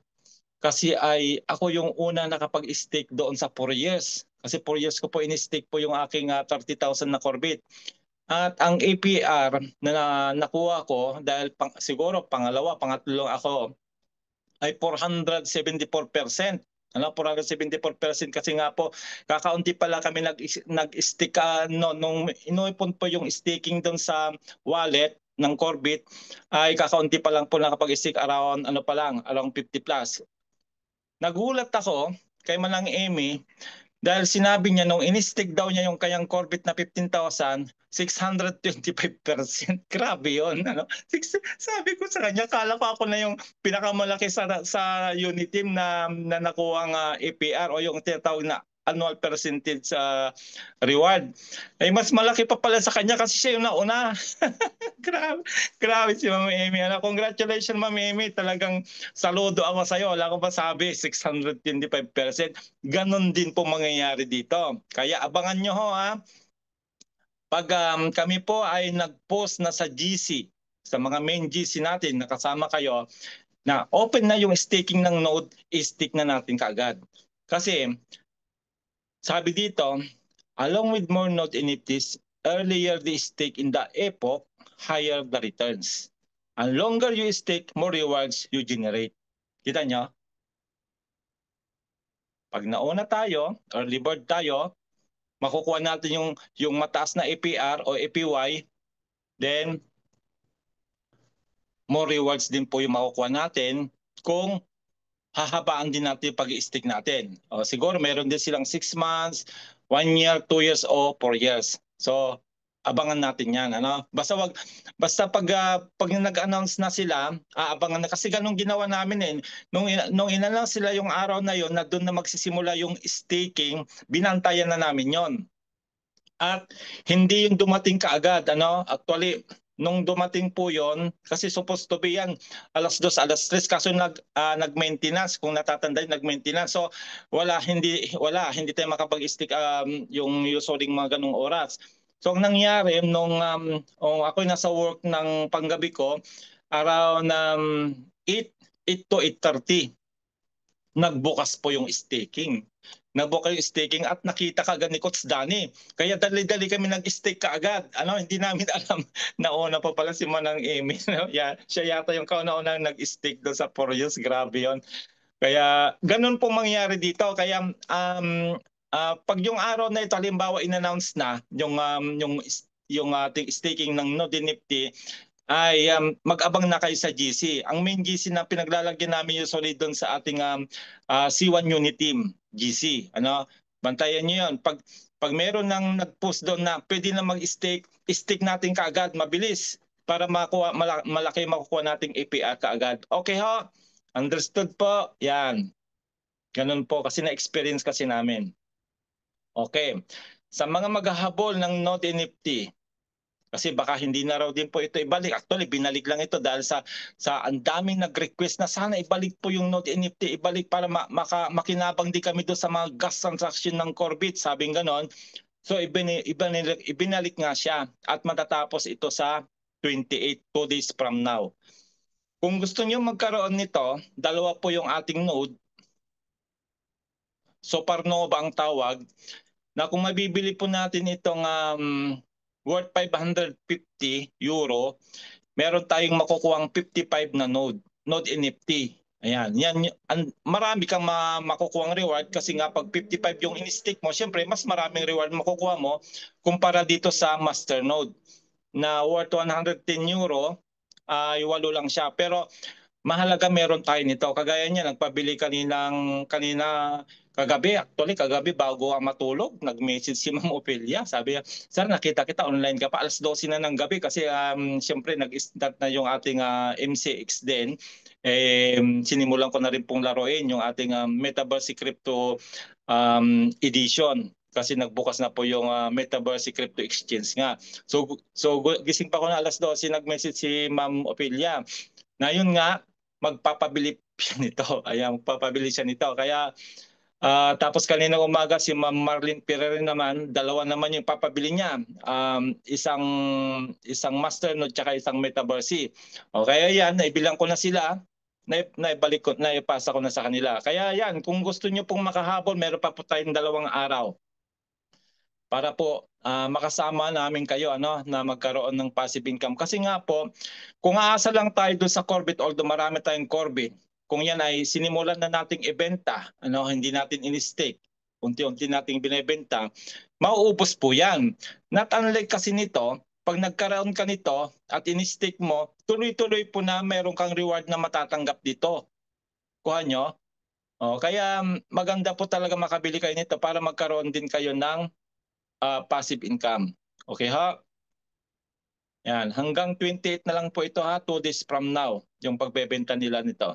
Kasi ay ako yung una nakapag-stake doon sa 4 years. Kasi 4 years ko po in-stake po yung aking 30,000 na Corbit. At ang APR na nakuha ko dahil siguro pangatlo ako ay 474%. 474% kasi nga po kakaunti pala kami nag-stick nung inuipon po yung staking doon sa wallet ng Corbit ay kakaunti pa lang po nakapag-stick around around 50 plus. Nagulat ako kay Manang Amy dahil sinabi niya nung in-stick daw niya yung kayang Corbit na 15,000, 625%. Grabe yun. Sabi ko sa kanya, kala ko ako na yung pinakamalaki sa Uniteam na nakuha ang APR o yung tinatawag na annual percentage reward. Ay mas malaki pa pala sa kanya kasi siya yung nauna. grabe si Ma'am Amy. Congratulations Ma'am Amy. Talagang saludo ako sa iyo. Wala ko pa sabi, 625%. Ganon din po mangyayari dito. Kaya abangan nyo ho ha. Pag kami po ay nag-post na sa GC, sa mga main GC natin, nakasama kayo, na open na yung staking ng node, i-stick na natin kaagad. Kasi sabi dito, along with more node NFTs, earlier the stake in the epoch, higher the returns. And longer you stake, more rewards you generate. Kita nyo? Pag nauna tayo, early bird tayo, makukuha natin yung mataas na APR o APY, then more rewards din po yung makukuha natin kung hahabaan din natin pag-i-stick natin. O, siguro meron din silang 6 months, 1 year, 2 years o 4 years. So abangan natin yan. Basta pag nag-announce na sila, aabangan na. Kasi ganun ginawa namin eh. Nung in-announce sila yung araw na yon na doon na magsisimula yung staking, binantayan na namin yon. At hindi yung dumating kaagad. Actually, nung dumating po yon, kasi supposed to be yan, 2:00, 3:00, kaso nag-maintenance, kung natatandaan, nag-maintenance. So, hindi tayo makapag-stick yung usually mga ganung oras. So, ang nangyari, nung ako nasa work ng panggabi ko, around 8 to 8:30, nagbukas po yung staking. nabuka yung staking at nakita kagad ni Coach Danny. Kaya dali-dali kami nag-stake kaagad. Hindi namin alam na una pa pala si Manang Amy. Siya yata yung kauna-unang nag-stake doon sa Furious. Grabe yun. Kaya ganun pong mangyari dito. Kaya pag yung araw na ito, halimbawa in-announce na yung ating staking ng Node Nifty, ay mag-abang na kayo sa GC. Ang main GC na pinaglalagyan namin usually doon sa ating C1 unit team, GC. Bantayan nyo yun. Pag meron nang nag-post doon na pwede na mag-stake, stake natin kaagad, mabilis, para malaki makukuha nating APR kaagad. Okay ho? Understood po? Yan. Ganun po kasi na-experience kasi namin. Okay. Sa mga maghahabol ng Node NFT, kasi baka hindi na raw din po ito ibalik. Actually, binalik lang ito dahil sa ang daming nag-request na sana ibalik po yung Node NFT, ibalik para makinabang di kami doon sa mga gas transaction ng Corbit, sabing ganon. So ibinalik nga siya at matatapos ito sa 28, 2 days from now. Kung gusto niyo magkaroon nito, dalawa po yung ating node. Supernova ang tawag, na kung mabibili po natin itong worth 550 euro, meron tayong makukuhang 55 na node NFT. Ayan, marami kang makukuhang reward kasi nga pag 55 yung in-stake mo, syempre mas maraming reward makukuha mo kumpara dito sa master node na worth 110 euro, ay 8 lang siya. Pero mahalaga meron tayo nito. Kagaya niya, nagpabili kanina kagabi bago ang matulog, nag-message si Ma'am Ophelia. Sabi niya, "Sir, nakita kita online ka pa, 12:00 na ng gabi kasi siyempre nag-start na yung ating MCX din. Sinimulan ko na rin pong laruin yung ating Metaverse Crypto edition kasi nagbukas na po yung Metaverse Crypto Exchange nga. So gising pa ko na 12:00, nag-message si Ma'am Ophelia na yun nga, magpapabili siya nito. Ayan, magpapabili siya nito. Kaya tapos kaninang umaga si Ma'am Marlene Ferrer naman, dalawa naman yung papabili niya. Isang master node tsaka isang metaverse. O kaya yan, naibilang ko na sila. Naipasa ko na sa kanila. Kaya yan, kung gusto niyo pong makahabol, meron pa po tayong 2 araw para po makasama namin kayo na magkaroon ng passive income. Kasi nga po, kung aasa lang tayo doon sa Corbit, although marami tayong Corbit, kung yan ay sinimulan na nating ibenta, hindi natin in-stake, unti-unti nating binebenta, mauubos po yan. Not unlike kasi nito, pag nagkaroon ka nito at in-stake mo, tuloy-tuloy po na meron kang reward na matatanggap dito. Kuha nyo? Kaya maganda po talaga makabili kayo nito para magkaroon din kayo ng passive income. Okay ha? Yan, hanggang 28 na lang po ito ha, 2 days from now, yung pagbebenta nila nito.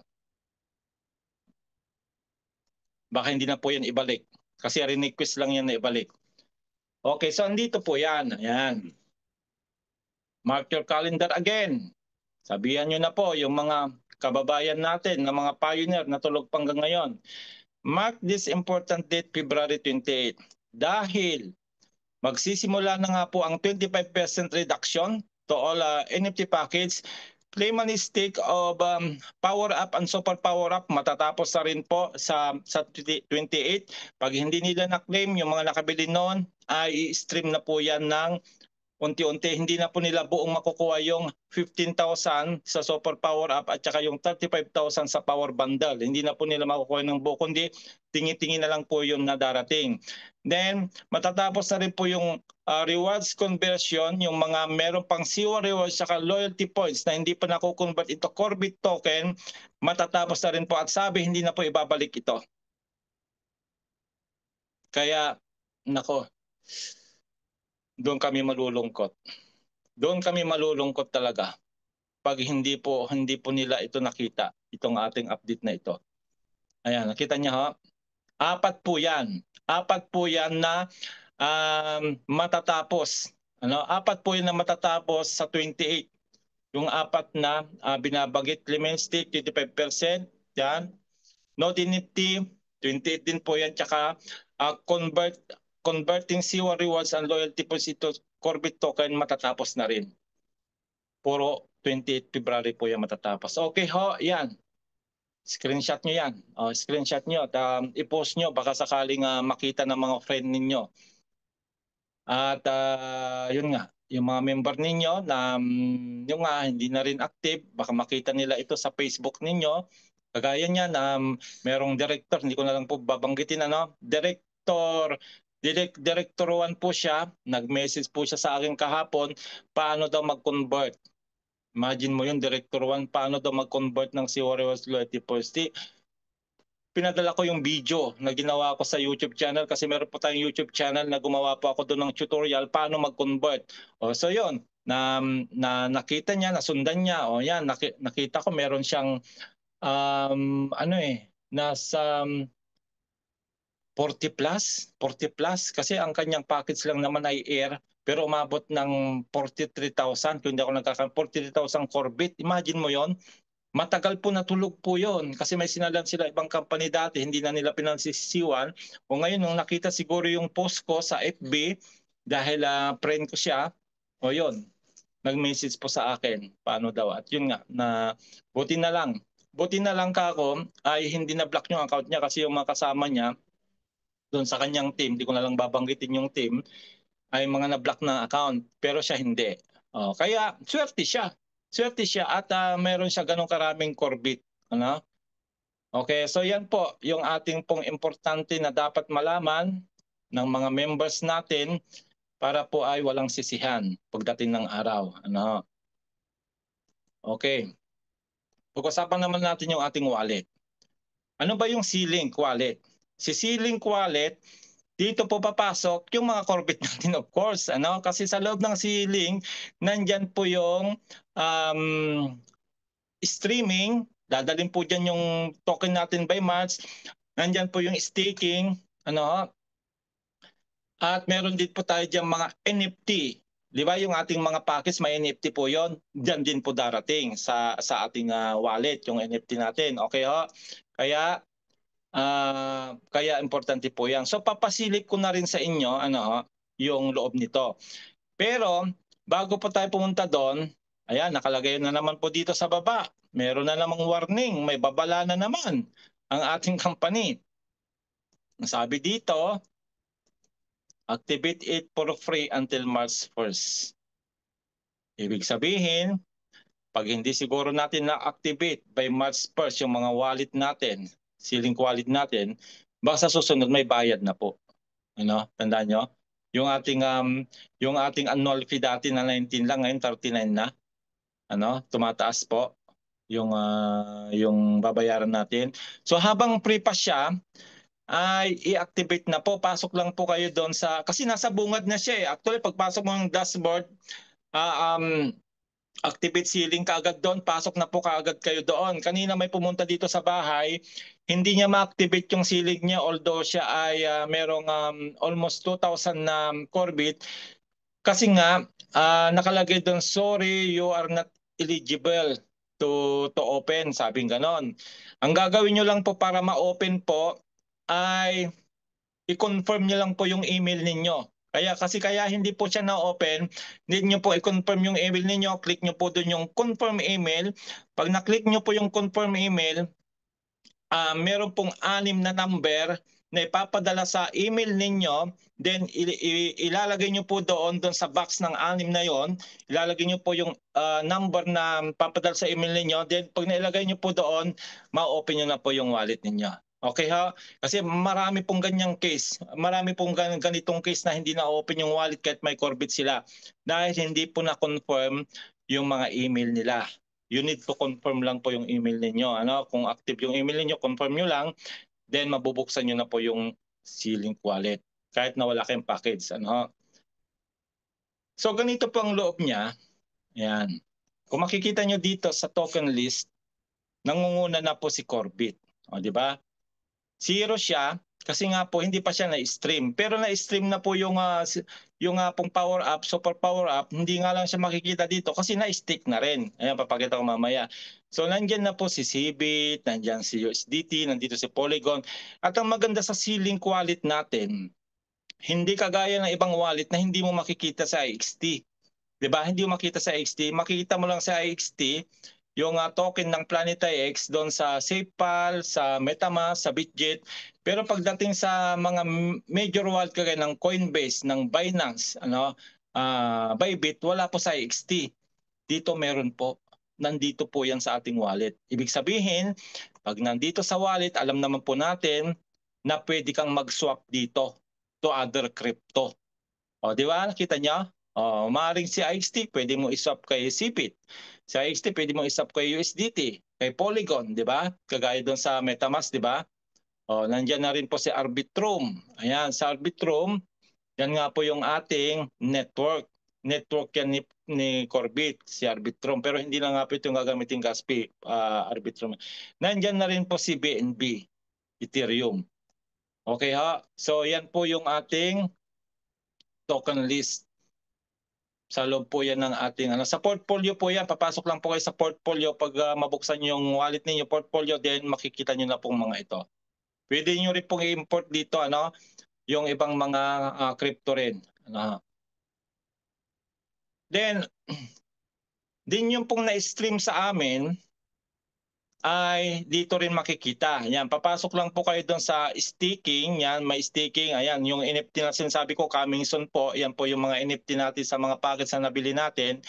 Baka hindi na po yan ibalik. Kasi request lang yan na ibalik. Okay, so andito po yan. Ayan. Mark your calendar again. Sabihan nyo na po yung mga kababayan natin, na mga pioneer na tulog pa hanggang ngayon. Mark this important date, February 28. Dahil magsisimula na nga po ang 25% reduction to all NFT package. Claim and stake of Power Up and Super Power Up matatapos na rin po sa 28. Pag hindi nila na-claim, yung mga nakabili noon ay i-stream na po yan ng unti-unti. Hindi na po nila buong makukuha yung 15,000 sa Super Power Up at saka yung 35,000 sa Power Bundle. Hindi na po nila makukuha ng buo, kundi tingi-tingi na lang po yung nadarating. Then, matatapos na rin po yung rewards conversion, yung mga meron pang C1 rewards saka loyalty points na hindi pa nakukonvert ito Corbit token, matatapos na rin po at sabi hindi na po ibabalik ito. Kaya, nako, doon kami malulungkot. Doon kami malulungkot talaga pag hindi po nila ito nakita, itong ating update na ito. Ayan, nakita niyo ha? 4 po yan. 4 po yan na matatapos. 4 po yan na matatapos sa 28. Yung 4 na binabagit, Clement Stick, 25%. Yan. Node NFT, 28 din po yan. Tsaka converting C1 rewards and loyalty points ito, Corbit token, matatapos na rin. Puro 28 February po yan matatapos. Okay ho, yan. Screenshot nyo yan. Screenshot nyo at i-post nyo baka sakaling makita ng mga friend ninyo. At yun nga, yung mga member ninyo na yung nga hindi na rin active, baka makita nila ito sa Facebook ninyo. Kagaya niyan, merong director, hindi ko na lang po babanggitin ano, Director 1 po siya, nag-message po siya sa akin kahapon, paano daw mag-convert. Imagine mo yun, Director 1, paano daw mag-convert ng si Warriors Loyalty Points. Pinadala ko yung video na ginawa ko sa YouTube channel kasi meron po tayong YouTube channel na gumawa po ako doon ng tutorial paano mag-convert. So yun, nakita niya, nasundan niya. Yan, nakita ko meron siyang nasa 40 plus kasi ang kanyang package lang naman ay air pero umabot ng 43,000 kung hindi ako nagkakamali, 43,000 Corvette. Imagine mo yon. Matagal po natulog po yon kasi may sinalan sila ibang company dati, hindi na nila pinansisiwan. O ngayon, nung nakita siguro yung post ko sa FB, dahil friend ko siya, o yon, nag-message po sa akin, paano daw. At yun nga, na buti na lang. Buti na lang ka ako ay hindi na block yung account niya kasi yung mga kasama niya doon sa kanyang team, di ko na lang babanggitin yung team, ay mga na-block na account, pero siya hindi. Kaya swerte siya. Swerte siya at meron siya ganong karaming Corvette. Ano? Okay, so yan po yung ating pong importante na dapat malaman ng mga members natin para po ay walang sisihan pagdating ng araw. Ano? Okay. Pag-usapan naman natin yung ating wallet. Ano ba yung C-Link wallet? Si C-Link wallet, dito po papasok yung mga Corvette natin, of course. Ano? Kasi sa loob ng C-Link, nandyan po yung streaming. Dadalhin po dyan yung token natin by March. Nandyan po yung staking. Ano? At meron din po tayo dyan mga NFT. Di ba yung ating mga packets may NFT po yon. Diyan din po darating sa ating wallet yung NFT natin. Okay ho? Kaya importante po yan. So papasilip ko na rin sa inyo yung loob nito. Pero bago po tayo pumunta doon, ayan, nakalagay na naman po dito sa baba. Meron na namang warning, may babala na naman ang ating company. Sabi dito, activate it for free until March 1st. Ibig sabihin, pag hindi siguro natin na-activate by March 1st yung mga wallet natin, C-Link wallet natin, baka sa susunod may bayad na po. Tandaan nyo? Yung ating annual fee dati na 19 lang, ngayon 39 na. Tumataas po yung babayaran natin. So habang pre-pass siya, ay i-activate na po. Pasok lang po kayo doon kasi nasa bungad na siya eh. Actually, pagpasok mo ng dashboard, activate C-Link kaagad doon, pasok na po kaagad kayo doon. Kanina may pumunta dito sa bahay, hindi niya ma-activate yung C-Link niya although siya ay merong almost 2,000 na Corvette. Kasi nga, nakalagay doon, sorry, you are not eligible to open, sabing ganon. Ang gagawin nyo lang po para ma-open po ay i-confirm nyo lang po yung email ninyo. Kaya hindi po siya na-open, need nyo po i-confirm yung email ninyo, click nyo po doon yung confirm email. Pag na-click nyo po yung confirm email, meron pong 6 na number na ipapadala sa email ninyo, then ilalagay nyo po doon sa box ng 6 na yon, ilalagay nyo po yung number na papadala sa email ninyo, then pag nailagay nyo po doon, ma-open nyo na po yung wallet ninyo. Okay ha? Kasi marami pong ganyang case. Marami pong ganitong case na hindi na-open yung wallet kahit may Corvette sila. Dahil hindi po na-confirm yung mga email nila. You need to confirm lang po yung email ninyo. Kung active yung email ninyo, confirm nyo lang. Then mabubuksan nyo na po yung C-Link wallet. Kahit na wala kayong package. So ganito po ang loob niya. Ayan. Kung makikita nyo dito sa token list, nangunguna na po si Corvette. Di ba? Zero siya kasi nga po hindi pa siya na-stream. Pero na-stream na po yung pong power up, super power up, hindi nga lang siya makikita dito kasi na-stick na rin. Ayan, papakita ko mamaya. So nandiyan na po si Cbit, nandiyan si USDT, nandito si Polygon. At ang maganda sa C-Link wallet natin, hindi kagaya ng ibang wallet na hindi mo makikita sa IXT. 'Di ba? Hindi mo makita sa IXT, makikita mo lang sa IXT yung token ng PlanetiX doon sa SafePal, sa MetaMask, sa Bitget. Pero pagdating sa mga major wallet kagaya ng Coinbase, ng Binance, Bybit, wala po sa XT. Dito meron po. Nandito po yan sa ating wallet. Ibig sabihin, pag nandito sa wallet, alam naman po natin na pwede kang mag-swap dito to other crypto. O, di ba? Nakita niyo? O, maaaring si XT, pwede mo iswap kay CPIT. Si XT, pwede mo iswap kay USDT, kay Polygon, di ba? Kagaya doon sa MetaMask, di ba? O, nandiyan na rin po si Arbitrum. Ayan, sa Arbitrum, yan nga po yung ating network. Network yan ni Corbit, si Arbitrum. Pero hindi lang nga po itong gagamitin Gaspi, Arbitrum. Nandiyan na rin po si BNB, Ethereum. Okay ha? So yan po yung ating token list. Sa loob po yan ng ating sa portfolio po yan. Papasok lang po kayo sa portfolio pag mabuksan yung wallet ninyo portfolio, then makikita nyo na pong mga ito. Pwede nyo rin pong i-import dito yung ibang mga crypto rin. Then din yung pong na-stream sa amin ay dito rin makikita. Yan, papasok lang po kayo doon sa staking. Yan, may staking. Ayan, yung NFT na sinasabi ko, coming soon po. Yan po yung mga NFT natin sa mga packets na nabili natin.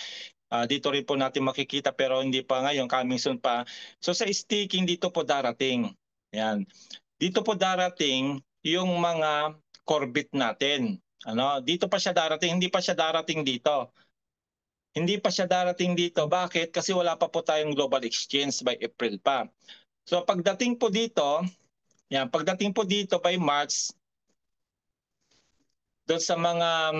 Dito rin po natin makikita pero hindi pa ngayon, coming soon pa. So sa staking dito po darating. Yan. Dito po darating yung mga Corbit natin. Dito pa siya darating, hindi pa siya darating dito. Hindi pa siya darating dito. Bakit? Kasi wala pa po tayong global exchange by April pa. So pagdating po dito, pagdating po dito by March, doon sa mga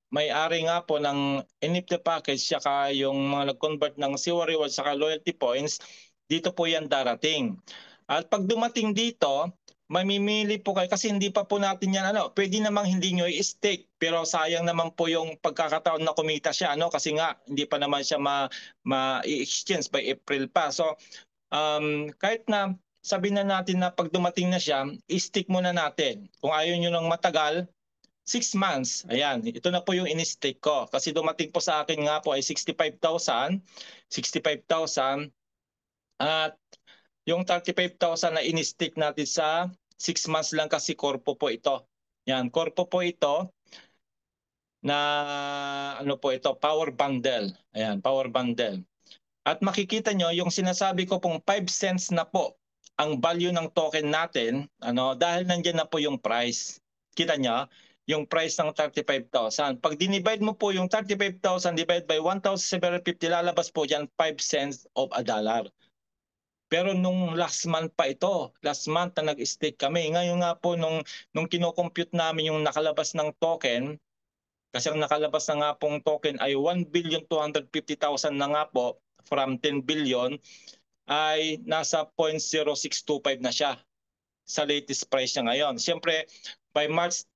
may-ari nga po ng NFT package saka yung mga nag-convert ng Siwa Rewards saka loyalty points, dito po yan darating. At pag dumating dito, mamimili po kayo kasi hindi pa po natin yan pwede namang hindi nyo i-stake pero sayang naman po yung pagkakataon na kumita siya kasi nga hindi pa naman siya ma-exchange by April pa. So kahit na sabihin na natin na pag dumating na siya, i-stick muna natin. Kung ayaw nyo ng matagal, 6 months. Ayan, ito na po yung in-stick ko. Kasi dumating po sa akin nga po ay 65,000. 65,000. At yung 35,000 na in-stick natin sa 6 months lang kasi korpo po ito. Yan, korpo po ito na po ito, power bundle. Ayan, power bundle. At makikita nyo, yung sinasabi ko pong 5 cents na po ang value ng token natin, dahil nandiyan na po yung price. Kita nyo, yung price ng 35,000. Pag dinivide mo po yung 35,000 divided by 1,750, lalabas po dyan 5 cents of a dollar. Pero nung last month pa ito, last month na nag-stake kami. Ngayon nga po, nung kinocompute namin yung nakalabas ng token, kasi ang nakalabas na nga pong token ay 1,250,000 na nga po, from 10 billion ay nasa 0.0625 na siya sa latest price niya ngayon. Siyempre, by March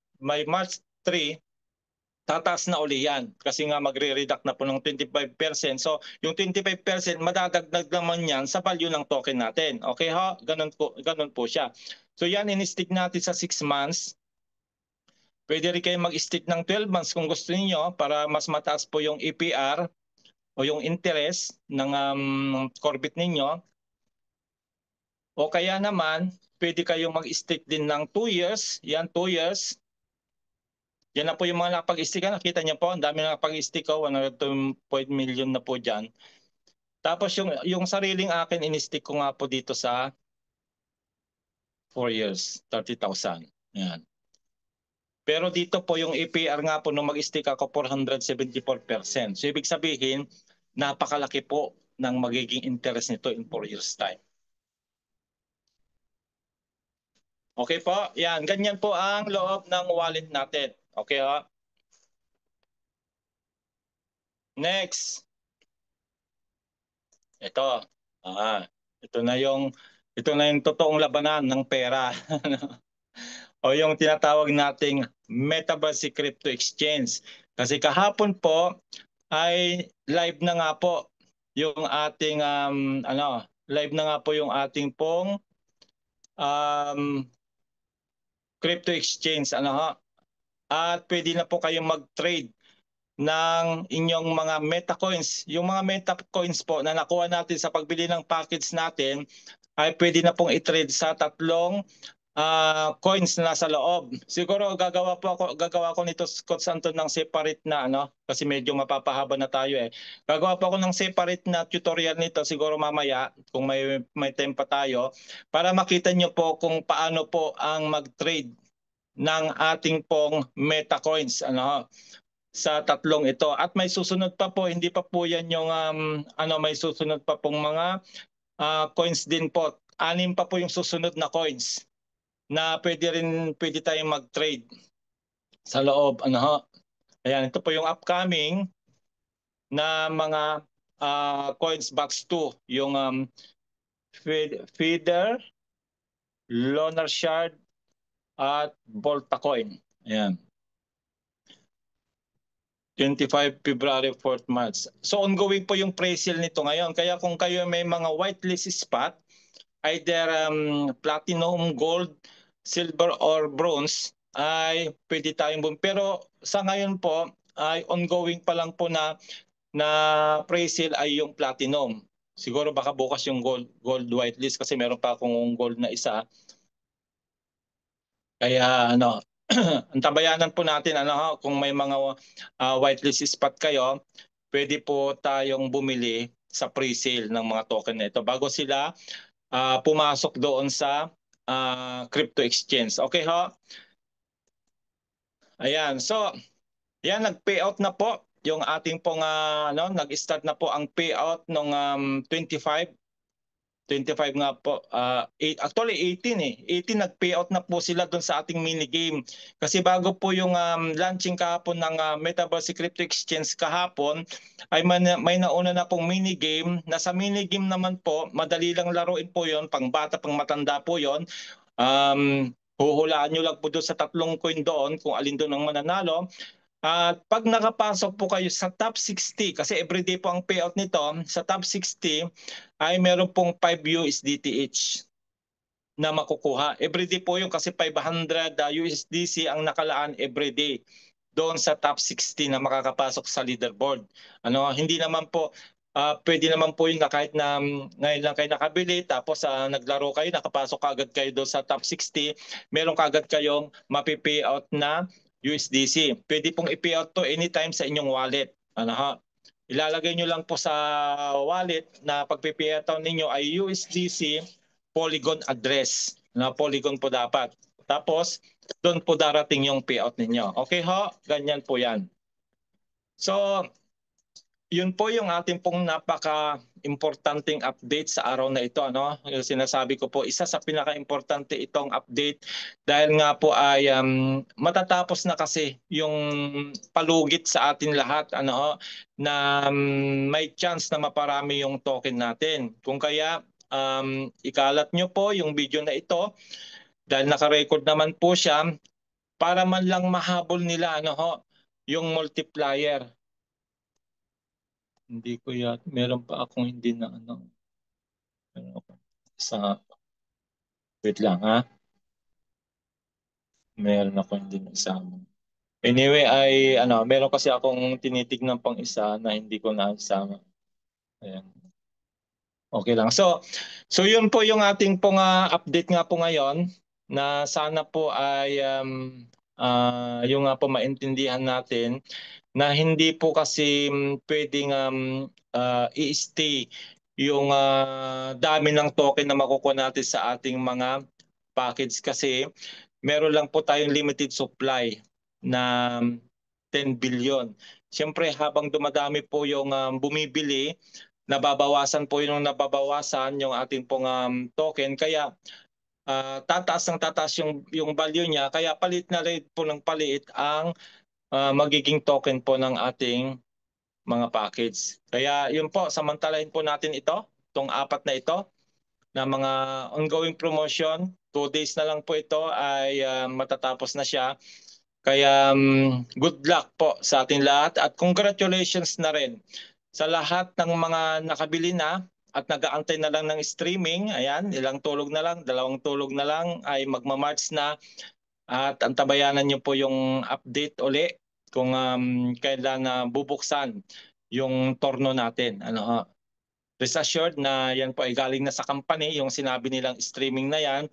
3, tataas na uli yan kasi nga magre-reduct na po ng 25%. So, yung 25% madadagdag naman yan sa value ng token natin. Okay ha? Ganun po siya. So, yan in-stick natin sa 6 months. Pwede rin kayo mag-stick ng 12 months kung gusto niyo para mas mataas po yung APR o yung interest ng Corbit ninyo. O kaya naman, pwede kayong mag-stick din ng 2 years. Yan, 2 years. Yan na po yung mga nakapag-stick. Nakita niyo po, ang dami na nakapag-stick ko. 102 million na po dyan. Tapos yung sariling akin, in-stick ko nga po dito sa 4 years, 30,000. Yan. Pero dito po yung APR nga po nung mag-stick ako 474%. So ibig sabihin, napakalaki po ng magiging interest nito in 4 years time. Okay po? Yan, ganyan po ang loob ng wallet natin. Okay ha? Next. Ito. Ito na yung totoong labanan ng pera. O yung tinatawag nating Metaverse Crypto Exchange. Kasi kahapon po ay live na nga po yung ating live na nga po yung ating pong crypto exchange At pwede na po kayong mag-trade. ng inyong mga meta coins. Yung mga meta coins po na nakuha natin sa pagbili ng package natin ay pwede na pong i-trade sa tatlong coins na nasa loob. Siguro gagawa ko nito, Coach Anton, ng separate na kasi medyo mapapahaba na tayo eh. Gagawa po ako ng separate na tutorial nito siguro mamaya kung may time pa tayo para makita nyo po kung paano po ang mag-trade ng ating pong meta coins sa tatlong ito. At may susunod pa po, hindi pa po yan yung may susunod pa pong mga coins din po. 6 pa po yung susunod na coins na pwede tayong mag-trade sa loob. Ayan, ito po yung upcoming na mga coins box 2. Yung Feeder, Loner Shard, at Volta Coin. Ayan. 25 February, 4th March. So ongoing po yung pre-sale nito ngayon. Kaya kung kayo may mga whitelist spot, either platinum, gold, silver, or bronze, ay pwede tayong pero sa ngayon po ay ongoing pa lang po na pre-sale ay yung platinum. Siguro baka bukas yung gold whitelist kasi meron pa akong gold na isa. Kaya ang tabayanan po natin kung may mga whitelist spot kayo, pwede po tayong bumili sa pre-sale ng mga token na ito bago sila pumasok doon sa crypto exchange. Okay ho? Ayan. So, yan, nag-payout na po yung ating pong nag-start na po ang payout ng 25 nga po. Actually 18 eh. 18 nag-payout na po sila doon sa ating mini game. Kasi bago po yung launching kahapon ng Metaverse Crypto Exchange kahapon, ay may nauna na pong mini game. Na sa mini game naman po, madali lang laruin po yon, pang bata, pang matanda po yon. Huhulaan nyo lang po doon sa tatlong coin doon kung alin doon ang mananalo. At pag nakapasok po kayo sa top 60, kasi everyday po ang payout nito, sa top 60 ay meron pong 5 USDT each na makukuha. Everyday po yun kasi 500 USDC ang nakalaan everyday doon sa top 60 na makakapasok sa leaderboard. Hindi naman po pwede naman po yun na kahit na ngayon lang kayo nakabili tapos naglaro kayo, nakapasok agad kayo doon sa top 60, meron kagad kayong mapi-payout na USDC. Pwede pong i-payout to anytime sa inyong wallet. Ilalagay nyo lang po sa wallet na pagpipayout ninyo ay USDC Polygon address. Polygon po dapat. Tapos, doon po darating yung payout ninyo. Okay ho? Ganyan po yan. So, yun po yung ating pong napaka-importanting update sa araw na ito. Yung sinasabi ko po, isa sa pinaka-importante itong update dahil nga po ay matatapos na kasi yung palugit sa atin lahat na may chance na maparami yung token natin. Kung kaya ikalat nyo po yung video na ito dahil naka-record naman po siya para man lang mahabol nila yung multiplier. Hindi ko meron pa akong hindi na sa wait lang ha. Meron ako hindi na isama. Anyway ay meron kasi akong tinitignan pang isa na hindi ko na isama. Ayan. Okay lang. So yun po yung ating pong update nga po ngayon na sana po ay yung nga po maintindihan natin na hindi po kasi pwedeng i-stay yung dami ng token na makukuha natin sa ating mga package kasi meron lang po tayong limited supply na 10 billion. Siyempre habang dumadami po yung bumibili, nababawasan po yung nababawasan yung ating pong token. Kaya tataas ng tataas yung value niya. Kaya palit na rin po ng palit ang magiging token po ng ating mga package. Kaya yun po, samantalahin po natin itong 4 na ito na mga ongoing promotion. 2 days na lang po ito ay matatapos na siya. Kaya good luck po sa ating lahat at congratulations na rin sa lahat ng mga nakabili na at nag-aantay na lang ng streaming. Ayan, ilang tulog na lang, 2 tulog na lang ay magma-March na at antabayanan niyo po yung update uli kung kailan bubuksan yung torno natin. Ano ho. Rest assured na yan po ay galing na sa company, yung sinabi nilang streaming na yan.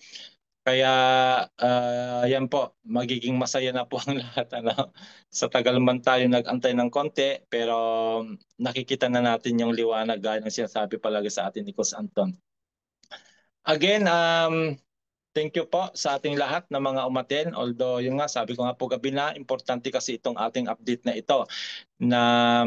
Kaya yan po, magiging masaya na po ang lahat. Ano? Sa tagal man tayo nag-antay ng konti, pero nakikita na natin yung liwanag gaya ng sinasabi palagi sa atin ni Coach Anton. Again, thank you po sa ating lahat na mga umaten. Although yung nga, sabi ko nga po gabi na, importante kasi itong ating update na ito na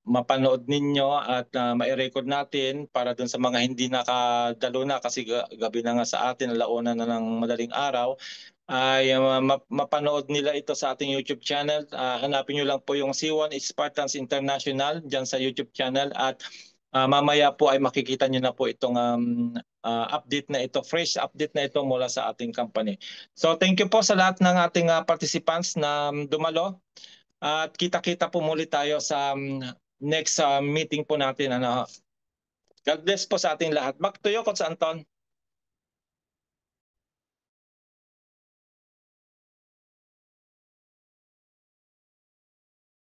mapanood ninyo at ma-record natin para dun sa mga hindi nakadalo na kasi gabi na nga sa atin, alauna na ng madaling araw, ay mapanood nila ito sa ating YouTube channel. Hanapin nyo lang po yung C1 Spartans International dyan sa YouTube channel at mamaya po ay makikita nyo na po itong update na ito, fresh update na ito mula sa ating company. So thank you po sa lahat ng ating participants na dumalo. At kita-kita po muli tayo sa next meeting po natin. Ano. God bless po sa ating lahat. Back to you, Coach Anton.